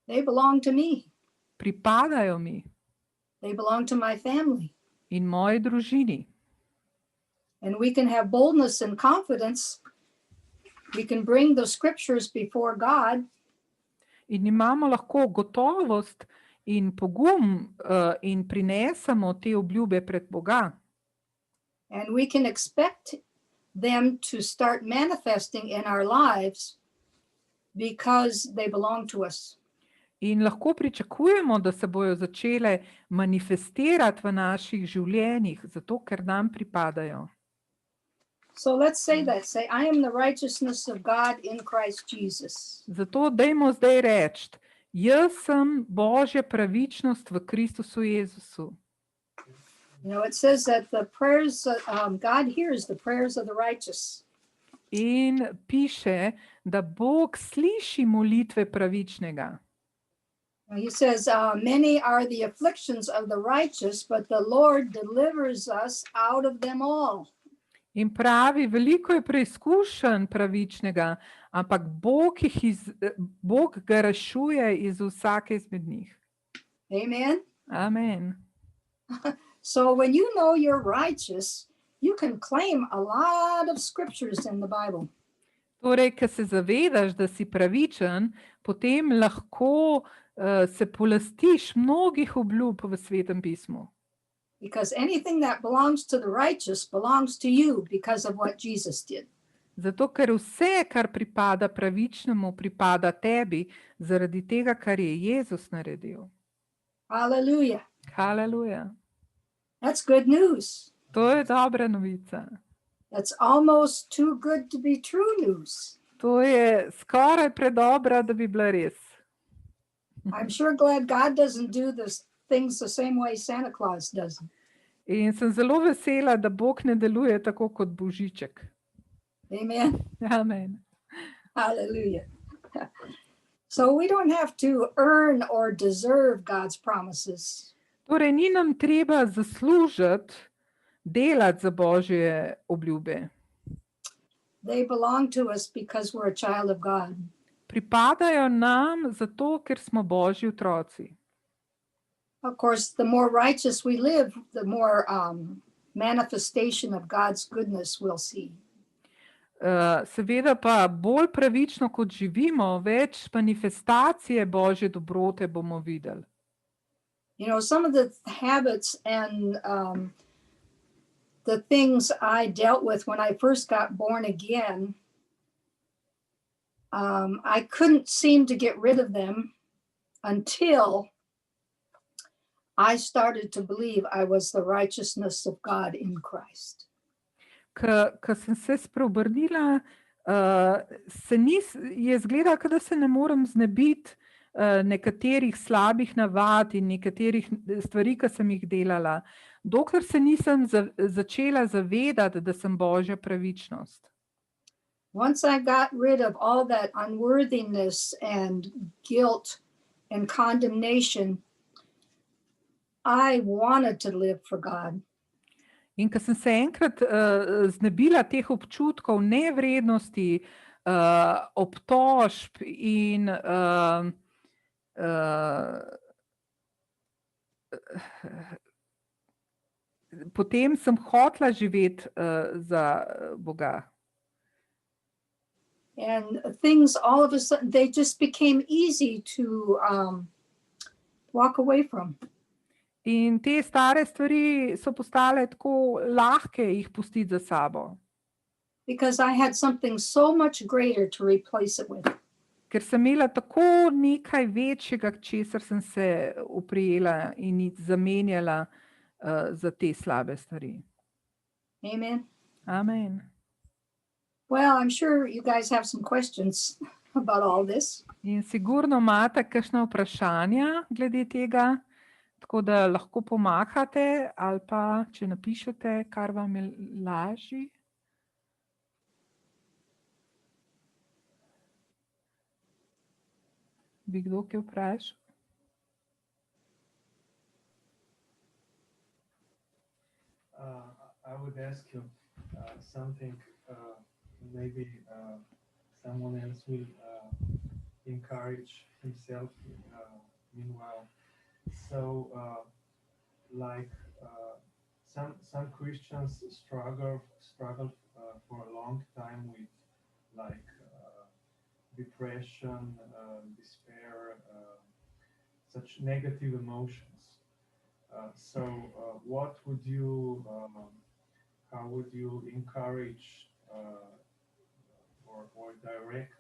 They belong to me. Pripadajo mi. They belong to my family. In moji družini. And we can have boldness and confidence. We can bring the scriptures before God. In imamo lahko gotovost in pogum in prinesemo te obljube pred Boga. And we can expect them to start manifesting in our lives because they belong to us. In lahko pričakujemo, da se bojo začele manifestirati v naših življenjih, zato ker nam pripadajo. So let's say that. Say, I am the righteousness of God in Christ Jesus. Zato dajmo zdaj reči, jaz sem Božja pravičnost v Kristusu Jezusu. It says that the prayers, God hears the prayers of the righteous. In piše, da Bog sliši molitve pravičnega. He says, many are the afflictions of the righteous, but the Lord delivers us out of them all. In pravi, veliko je preizkušenj pravičnega, ampak Bog ga rešuje iz vsake izmed njih. Amen. Amen. So when you know you're righteous, you can claim a lot of scriptures in the Bible. Torej, ko se zavedaš, da si pravičen, potem lahko se polastiš mnogih obljub v Svetem pismu. Because anything that belongs to the righteous belongs to you because of what Jesus did. Zato, ker vse, kar pripada pravičnemu, pripada tebi, zaradi tega, kar je Jezus naredil. Hallelujah. Haleluja. That's good news. To je dobra novica. That's almost too good to be true news. To je skoraj predobra, da bi bila res. I'm sure glad God doesn't do this things the same way Santa Claus does. In sem zelo vesela, da Bog ne deluje tako kot Božiček. Amen. Amen. Hallelujah. So we don't have to earn or deserve God's promises. Torej, ni nam treba zaslužiti, delati za Božje obljube. They belong to us because we're a child of God. Pripadajo nam zato, ker smo Božji otroci. Of course, the more righteous we live, the more manifestation of God's goodness we'll see. Seveda pa bolj pravično, kot živimo, več manifestacije Božje dobrote bomo videli. Some of the habits and the things I dealt with when I first got born again, I couldn't seem to get rid of them until I started to believe I was the righteousness of God in Christ. Ko sem se spreobrnila, je izgledalo, da se ne morem znebiti nekaterih slabih navad in nekaterih stvari, ki sem jih delala, dokler se nisem začela zavedati, da sem Božja pravičnost. Once I got rid of all that unworthiness and guilt and condemnation, I wanted to live for God. In ko sem se enkrat znebila teh občutkov nevrednosti, obtožb in potem sem hotela živeti za Boga. And things all of a sudden, they just became easy to walk away from. In te stare stvari so postale tako lahke jih pustiti za sabo. Because I had something so much greater to replace it with. Ker sem imela tako nekaj večjega, česar sem se oprijela in jih zamenjala za te slabe stvari. Amen. Amen. Well, I'm sure you guys have some questions about all this. In sigurno imate kakšna vprašanja glede tega, tako da lahko pomahate ali pa, če napišete, kar vam je lažje. Bi kdo kaj vprašal? I would ask you something, maybe someone else will encourage himself meanwhile. So, like some Christians struggle for a long time with like depression, despair, such negative emotions. So, what would you, how would you encourage or direct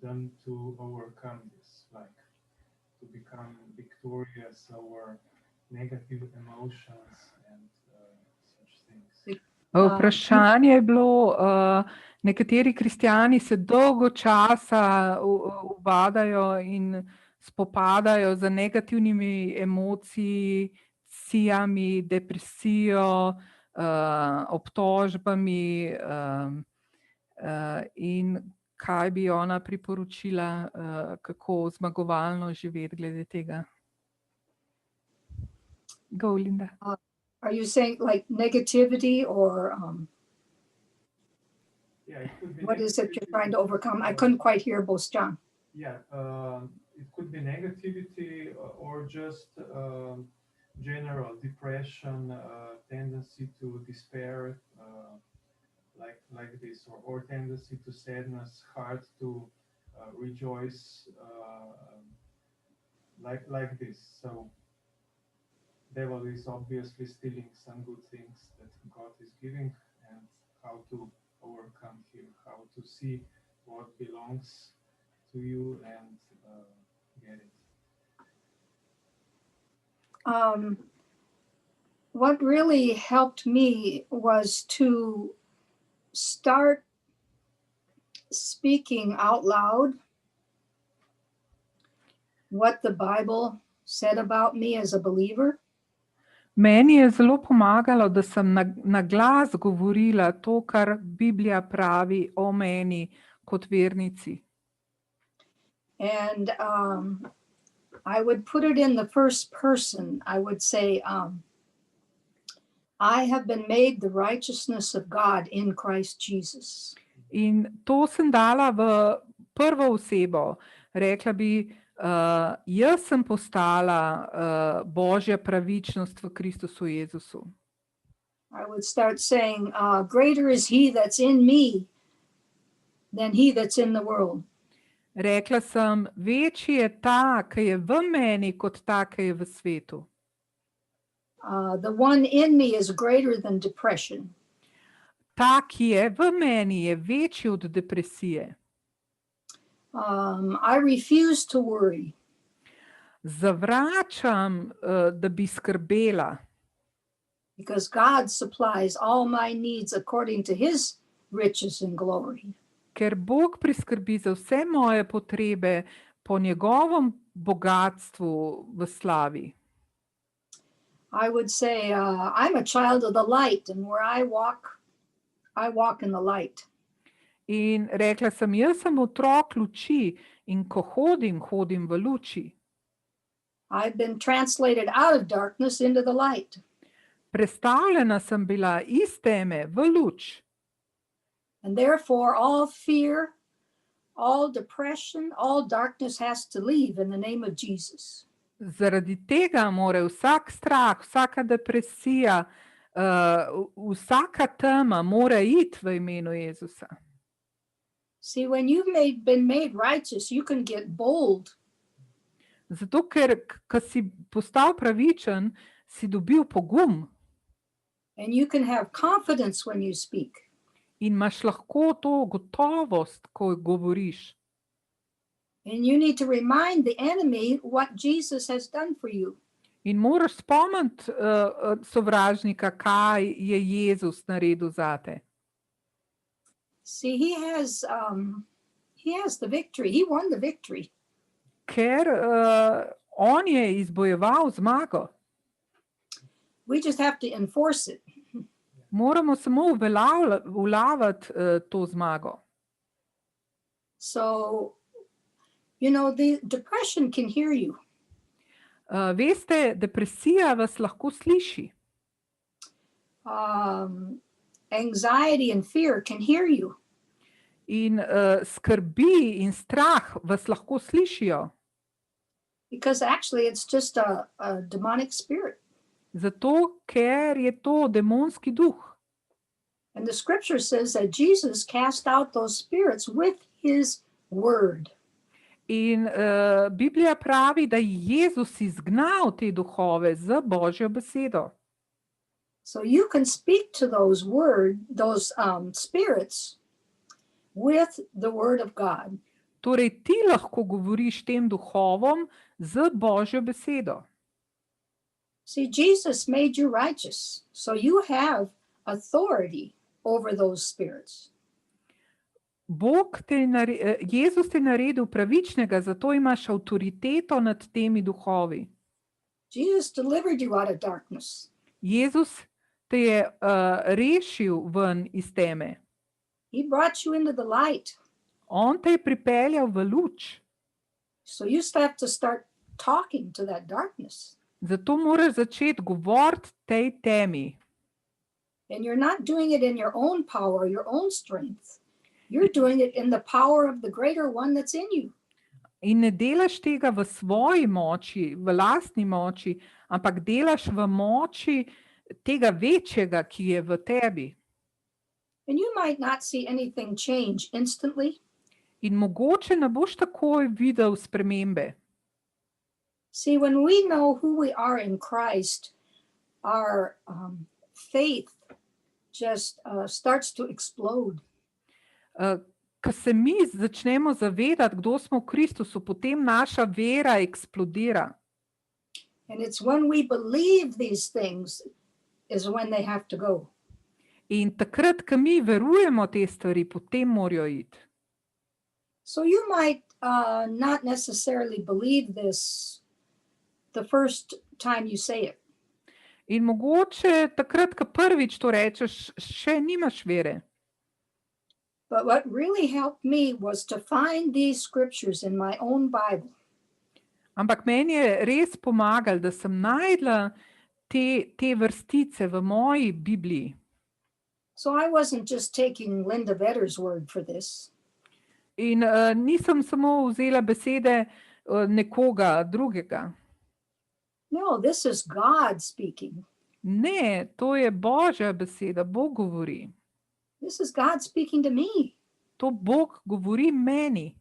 them to overcome this, like to become victorious over negative emotions and such things? Vprašanje je bilo, nekateri kristjani se dolgo časa ubadajo in spopadajo z negativnimi emocijami, depresijo, obtožbami in kaj bi ona priporočila, kako zmagovalno živeti glede tega. Go, Linda. Are you saying like negativity or Yeah, it could be what is it you're trying to overcome? I couldn't quite hear both John. Yeah, it could be negativity or just general depression, tendency to despair, like this, or tendency to sadness, hard to rejoice, like this. So, devil is obviously stealing some good things that God is giving, and how to overcome him, how to see what belongs to you and get it. What really helped me was to start speaking out loud what the Bible said about me as a believer. Meni je zelo pomagalo, da sem na glas govorila to, kar Biblija pravi o meni kot vernici. And I would put it in the first person. I would say, I have been made the righteousness of God in Christ Jesus. In to sem dala v prvo osebo. Rekla bi, jaz sem postala Božja pravičnost v Kristusu Jezusu. I would start saying, greater is he that's in me than he that's in the world. Rekla sem, večji je ta, ki je v meni, kot ta, ki je v svetu. The one in me is greater than depression. Ta, ki je v meni, je večji od depresije. I refuse to worry. Zavračam, da bi skrbela. Because God supplies all my needs according to his riches and glory. Ker Bog priskrbi za vse moje potrebe po njegovem bogatstvu v slavi. I would say, I'm a child of the light, and where I walk in the light. In rekla sem, jaz sem otrok luči in ko hodim v luči. I've been translated out of darkness into the light. Prestavljena sem bila iz teme v luč. And therefore, all fear, all depression, all darkness has to leave in the name of Jesus. Zaradi tega mora vsak strah, vsaka depresija, vsaka tema mora iti v imenu Jezusa. See, when you've been made righteous, you can get bold. Zato, ker ko si postal pravičen, si dobil pogum And you can have confidence when you speak. in imaš lahko to gotovost, ko govoriš. And you need to remind the enemy what Jesus has done for you. In moraš spomniti sovražnika, kaj je Jezus naredil zate. See, he has the victory. He won the victory. Ker on je izbojeval zmago. We just have to enforce it. Moramo samo uveljavljati to zmago. So, you know, the depression can hear you. Veste, depresija vas lahko sliši. Anxiety and fear can hear you. In skrbi in strah vas lahko slišijo. Because actually it's just a demonic spirit. Zato, ker je to demonski duh. And the scripture says that Jesus cast out those spirits with his word. In Biblija pravi, da je Jezus izgnal te duhove z Božjo besedo. So you can speak to those spirits with the word of God. Torej, ti lahko govoriš tem duhovom z Božjo besedo. See, Jesus made you righteous, so you have authority over those spirits. Jezus te naredil pravičnega, zato imaš avtoriteto nad temi duhovi. Jesus delivered you out of darkness. Jezus te je rešil ven iz teme. He brought you into the light. On te je pripeljal v luč. So you have to start talking to that darkness. Zato moraš začeti govoriti tej temi. And you're not doing it in your own power, your own strength. You're doing it in the power of the greater one that's in you. In ne delaš tega v svoji moči, v lastni moči, ampak delaš v moči tega večjega, ki je v tebi. And you might not see anything change instantly. In mogoče ne boš takoj videl spremembe. See, when we know who we are in Christ, our faith just starts to explode. Ko se mi začnemo zavedati, kdo smo v Kristusu, potem naša vera eksplodira. And it's when we believe these things is when they have to go. In takrat, ko mi verujemo te stvari, potem morajo iti. So you might not necessarily believe this the first time you say it. In mogoče takrat, ko prvič to rečeš, še nimaš vere. But what really helped me was to find these scriptures in my own Bible. Ampak meni je res pomagalo, da sem najdla te vrstice v moji Bibliji. So I wasn't just taking Linda Vedder's word for this. In nisem samo vzela besede nekoga drugega. No, this is God speaking. Ne, to je Božja beseda, Bog govori. This is God speaking to me. To Bog govori meni.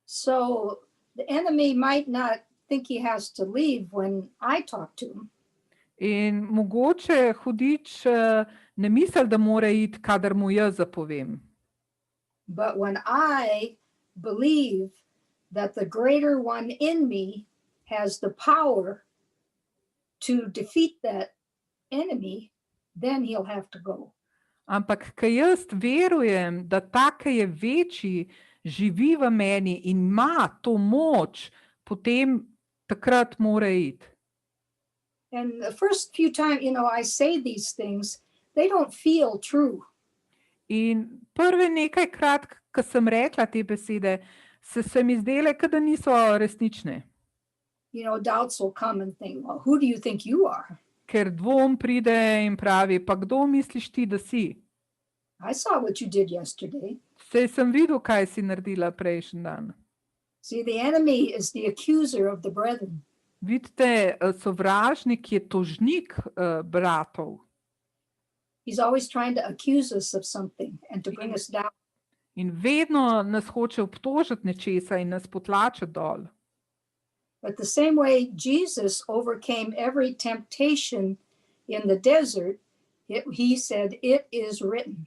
So the enemy might not think he has to leave when I talk to him. In mogoče hudič ne misli, da mora iti, kadar mu jaz zapovem. But when I believe that the greater one in me has the power to defeat that enemy, then he'll have to go. Ampak, ko jaz verujem, da ta, ki je večji, živi v meni in ima to moč, potem takrat mora iti. And the first few times, I say these things, they don't feel true. In prve nekajkrat, ko sem rekla te besede, se mi zdele, da niso resnične. Doubts will come and think, well, who do you think you are? Ker dvom pride in pravi, pa kdo misliš ti, da si? I saw what you did yesterday. Saj sem videl, kaj si naredila prejšnji dan. See, the enemy is the accuser of the brethren. Vidite, sovražnik je tožnik bratov. He's always trying to accuse us of something and to bring us down. In vedno nas hoče obtožiti nečesa in nas potlačiti dol. But the same way Jesus overcame every temptation in the desert, he said, "It is written."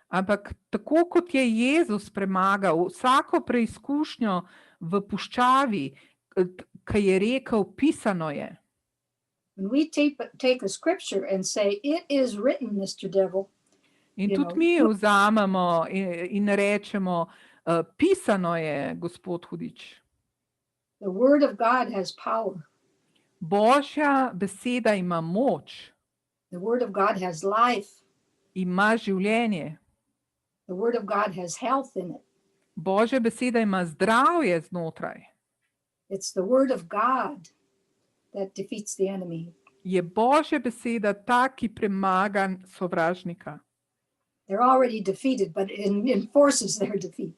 Ampak tako kot je Jezus premagal vsako preizkušnjo v puščavi, ki je rekel, pisano je. When we take a scripture and say, "It is written, Mr. Devil," In you tudi know, mi vzamemo in rečemo, pisano je, gospod Hudič. the word of God has power. Božja beseda ima moč, The word of God has life. ima življenje. The word of God has health in it. Božja beseda ima zdravje znotraj. It's the word of God that defeats the enemy. Je Božja beseda ta, ki premaga sovražnika. They're already defeated, but it enforces their defeat.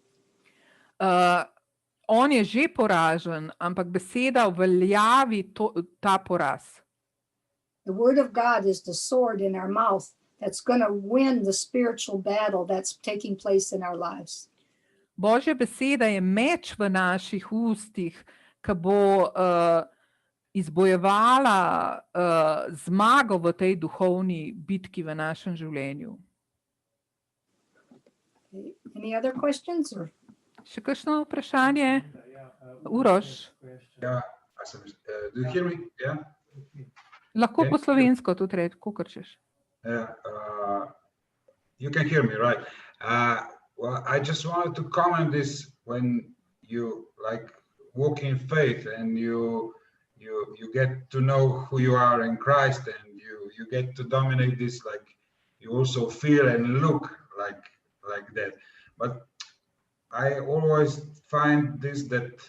On je že poražen, ampak beseda uveljavi ta poraz. The word of God is the sword in our mouth that's going to win the spiritual battle that's taking place in our lives. Božja beseda je meč v naših ustih, ki bo izbojevala zmago v tej duhovni bitki v našem življenju. Okay. Any other questions? Or? Še kakšno vprašanje? Uroš? Yeah, do you hear me? Yeah. Lahko po slovensko tudi reči, kakor češ. You can hear me, right? Well, I just wanted to comment this when you like walk in faith and you get to know who you are in Christ and you get to dominate this, like you also feel and look like that. But I always find this that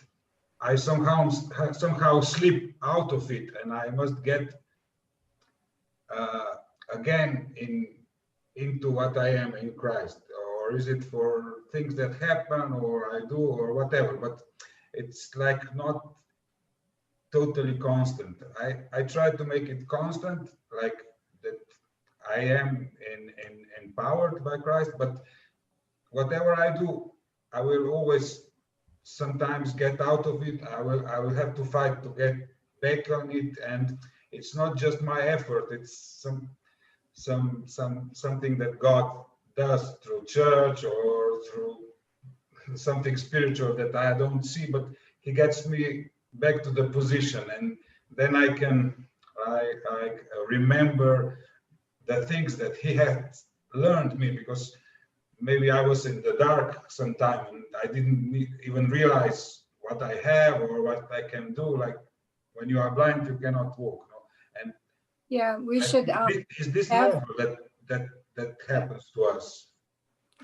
I somehow slip out of it and I must get again into what I am in Christ. Or is it for things that happen or I do or whatever, but it's like not totally constant. I try to make it constant, like that I am empowered by Christ, but whatever I do, I will always sometimes get out of it. I will have to fight to get back on it, and it's not just my effort, it's something that God does through church or through something spiritual that I don't see, but he gets me back to the position, and then I can remember the things that he had learned me, because maybe I was in the dark sometime and I didn't even realize what I have or what I can do. Like when you are blind, you cannot walk. No? And yeah, we should. Is this normal that happens to us?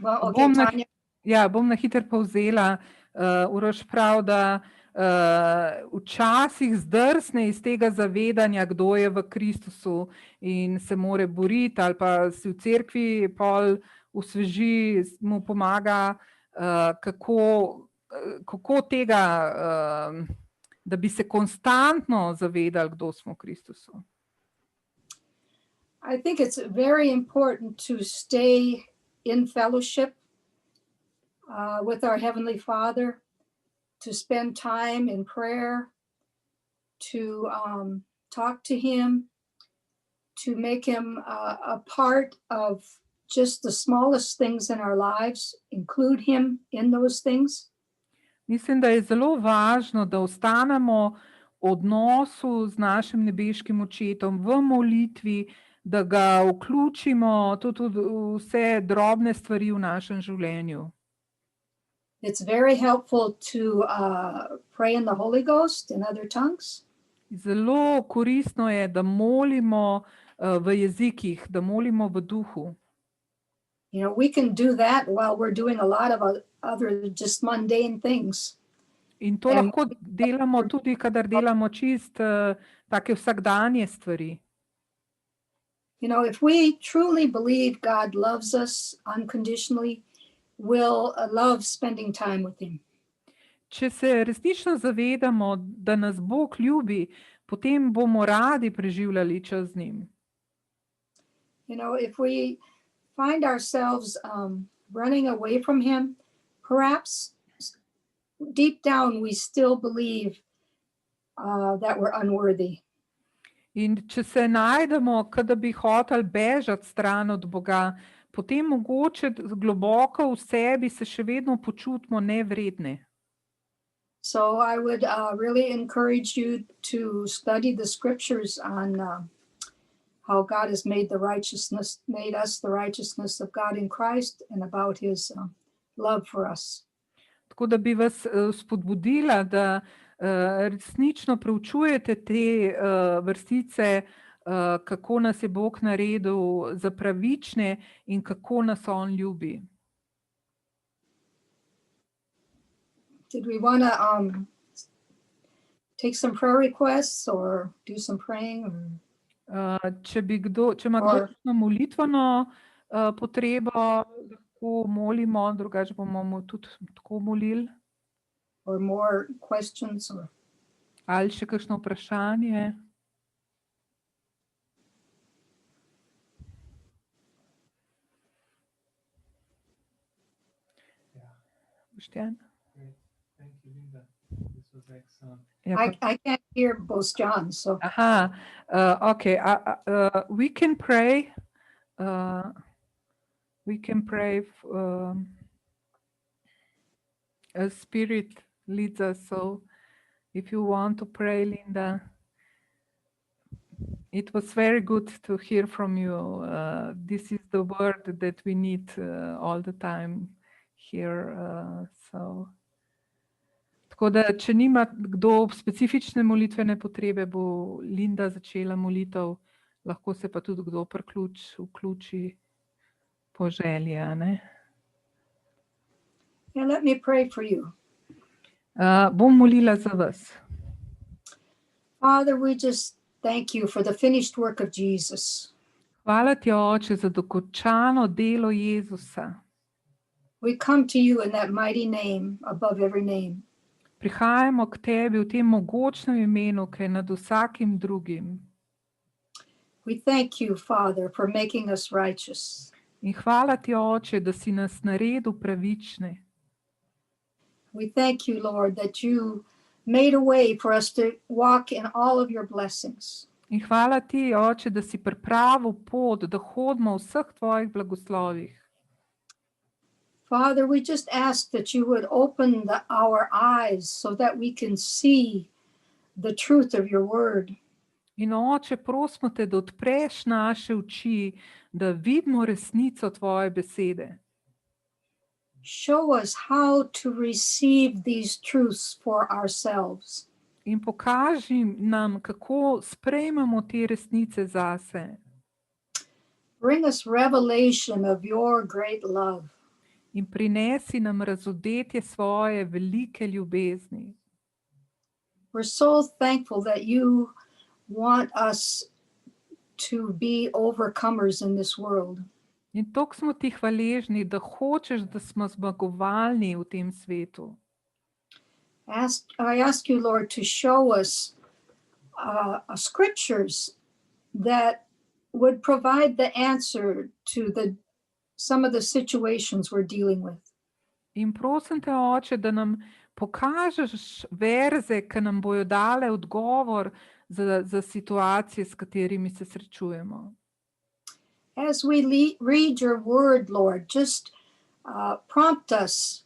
Well, okay, Tanya. Ja, bom na hitro povzela. Uroš prav, da včasih zdrsne iz tega zavedanja, kdo je v Kristusu in se more boriti, ali pa si v cerkvi pol osveži, mu pomaga, kako tega, da bi se konstantno zavedali, kdo smo v Kristusu. I think it's very important to stay in fellowship with our Heavenly Father, to spend time in prayer, to talk to him, to make him a part of just the smallest things in our lives, include him in those things. Mislim, da je zelo važno, da ostanemo v odnosu z našim nebeškim očetom v molitvi, da ga vključimo tudi vse drobne stvari v našem življenju. It's very helpful to pray in the Holy Ghost in other tongues. Zelo koristno je, da molimo v jezikih, da molimo v duhu. You know, we can do that while we're doing a lot of other just mundane things. In to lahko delamo tudi, kadar delamo čist take vsakdanje stvari. You know, if we truly believe God loves us unconditionally, we'll love spending time with him. Če se resnično zavedamo, da nas Bog ljubi, potem bomo radi preživljali čas z njim. You know, if we find ourselves running away from him, perhaps deep down we still believe that we're unworthy. In če se najdemo, kot da bi hoteli bežati stran od Boga, potem mogoče globoko v sebi se še vedno počutimo nevredne. So I would really encourage you to study the scriptures on how God has made us the righteousness of God in Christ, and about his love for us. Tako da bi vas spodbudila, da resnično preučujete te vrstice, kako nas je Bog naredil za pravične in kako nas on ljubi. Did we want to take some prayer requests or do some praying? Če ima kdo molitveno potrebo, lahko molimo, drugače bomo tudi tako molili. Or more questions? Ali še kakšno vprašanje? Boštjan? Thank you, Linda. This was excellent. I can't hear both Johns, so. Okay. We can pray. We can pray. A spirit leads us. So, if you want to pray, Linda, it was very good to hear from you. This is the word that we need all the time here. Tako da, če nima kdo specifične molitvene potrebe, bo Linda začela molitev, lahko se pa tudi kdo vključi po želji, a ne? Yeah, let me pray for you. Bom molila za vas. Father, we just thank you for the finished work of Jesus. Hvala ti, Oče, za dokončano delo Jezusa. We come to you in that mighty name above every name. Prihajamo k tebi v tem mogočnem imenu, ki je nad vsakim drugim. We thank you, Father, for making us righteous. In hvala ti, Oče, da si nas naredil pravične. We thank you, Lord, that you made a way for us to walk in all of your blessings. In hvala ti, Oče, da si pripravil pot, da hodimo v vseh tvojih blagoslovih. Father, we just ask that you would open our eyes so that we can see the truth of your word. In Oče, prosimo te, da odpreš naše oči, da vidimo resnico tvoje besede. Show us how to receive these truths for ourselves. In pokaži nam, kako sprejmemo te resnice zase. Bring us revelation of your great love. In prinesi nam razodetje svoje velike ljubezni. We're so thankful that you want us to be overcomers in this world. In toliko smo ti hvaležni, da hočeš, da smo zmagovalni v tem svetu. I ask you, Lord, to show us scriptures that would provide the answer to some of the situations we're dealing with. In prosim te, Oče, da nam pokažeš verze, ki nam bojo dale odgovor za situacije, s katerimi se srečujemo. As we read your word, Lord, just prompt us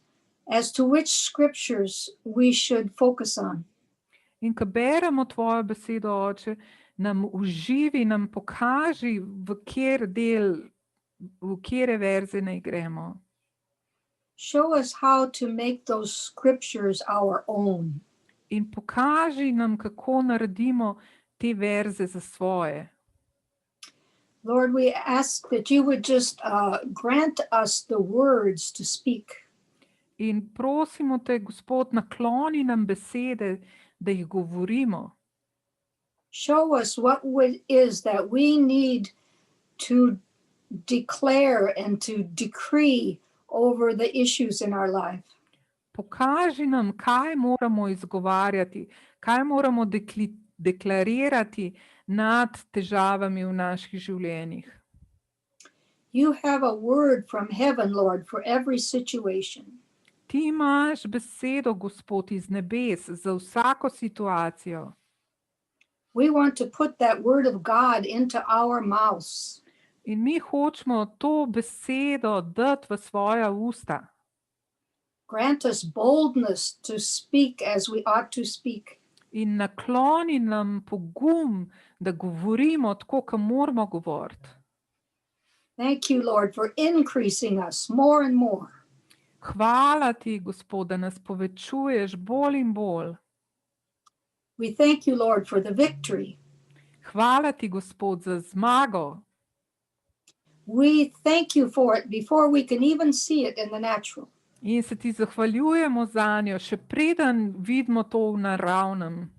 as to which scriptures we should focus on. In ko beremo tvojo besedo, Oče, nam uživi, nam pokaži, v kjere verze naj gremo. Show us how to make those scriptures our own. In pokaži nam, kako naredimo te verze za svoje. Lord, we ask that you would just grant us the words to speak. In prosimo te, Gospod, nakloni nam besede, da jih govorimo. Show us what it is that we need to declare and to decree over the issues in our life. Pokaži nam, kaj moramo izgovarjati, kaj moramo deklarirati nad težavami v naših življenjih. You have a word from heaven, Lord, for every situation. Ti imaš besedo, Gospod, iz nebes za vsako situacijo. We want to put that word of God into our mouths. In mi hočemo to besedo dati v svoja usta. Grant us boldness to speak as we ought to speak. In nakloni nam pogum, da govorimo tako, kot moramo govoriti. Thank you, Lord, for increasing us more and more. Hvala ti, Gospod, da nas povečuješ bolj in bolj. We thank you, Lord, for the victory. Hvala ti, Gospod, za zmago. We thank you for it before we can even see it in the natural. In se ti zahvaljujemo za njo, še preden vidimo to v naravnem.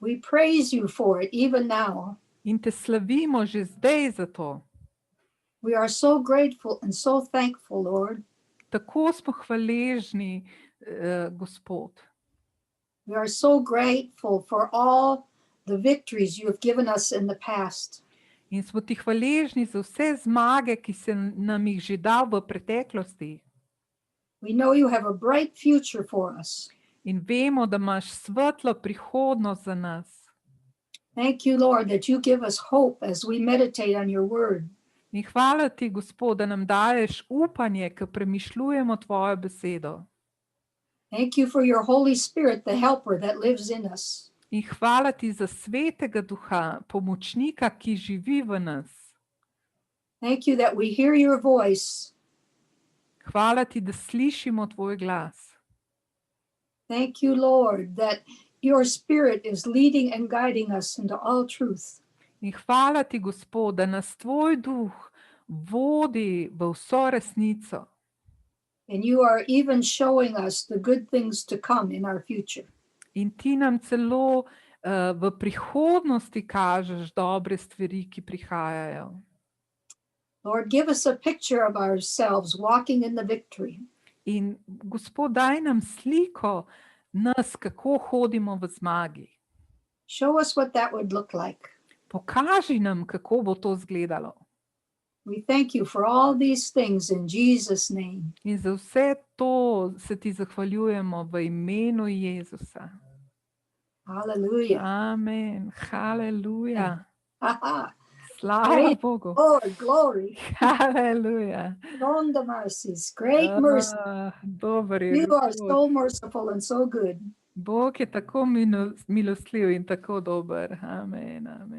We praise you for it even now. In te slavimo že zdaj za to. We are so grateful and so thankful, Lord. Tako smo hvaležni, Gospod. We are so grateful for all the victories you have given us in the past. In smo ti hvaležni za vse zmage, ki si nam jih že dal v preteklosti. We know you have a bright future for us. In vemo, da imaš svetlo prihodnost za nas. Thank you, Lord, that you give us hope as we meditate on your word. In hvala ti, Gospod, da nam daješ upanje, ko premišljujemo tvojo besedo. Thank you for your Holy Spirit, the helper that lives in us. In hvala ti za svetega duha, pomočnika, ki živi v nas. Thank you that we hear your voice. Hvala ti, da slišimo tvoj glas. Thank you, Lord, that your Spirit is leading and guiding us into all truth. In hvala ti, Gospod, da nas tvoj duh vodi v vso resnico. And you are even showing us the good things to come in our future. In ti nam celo v prihodnosti kažeš dobre stvari, ki prihajajo. Lord, give us a picture of ourselves walking in the victory. In Gospod, daj nam sliko nas, kako hodimo v zmagi. Show us what that would look like. Pokaži nam, kako bo to izgledalo. We thank you for all these things in Jesus' name. In za vse to se ti zahvaljujemo v imenu Jezusa. Hallelujah. Amen. Haleluja. Aha. Slava Praise Bogu. Lord, glory. Haleluja. On the mercies, great mercy. Dober je You are Gospod. so merciful and so good. Bog je tako milostljiv in tako dober. Amen, amen.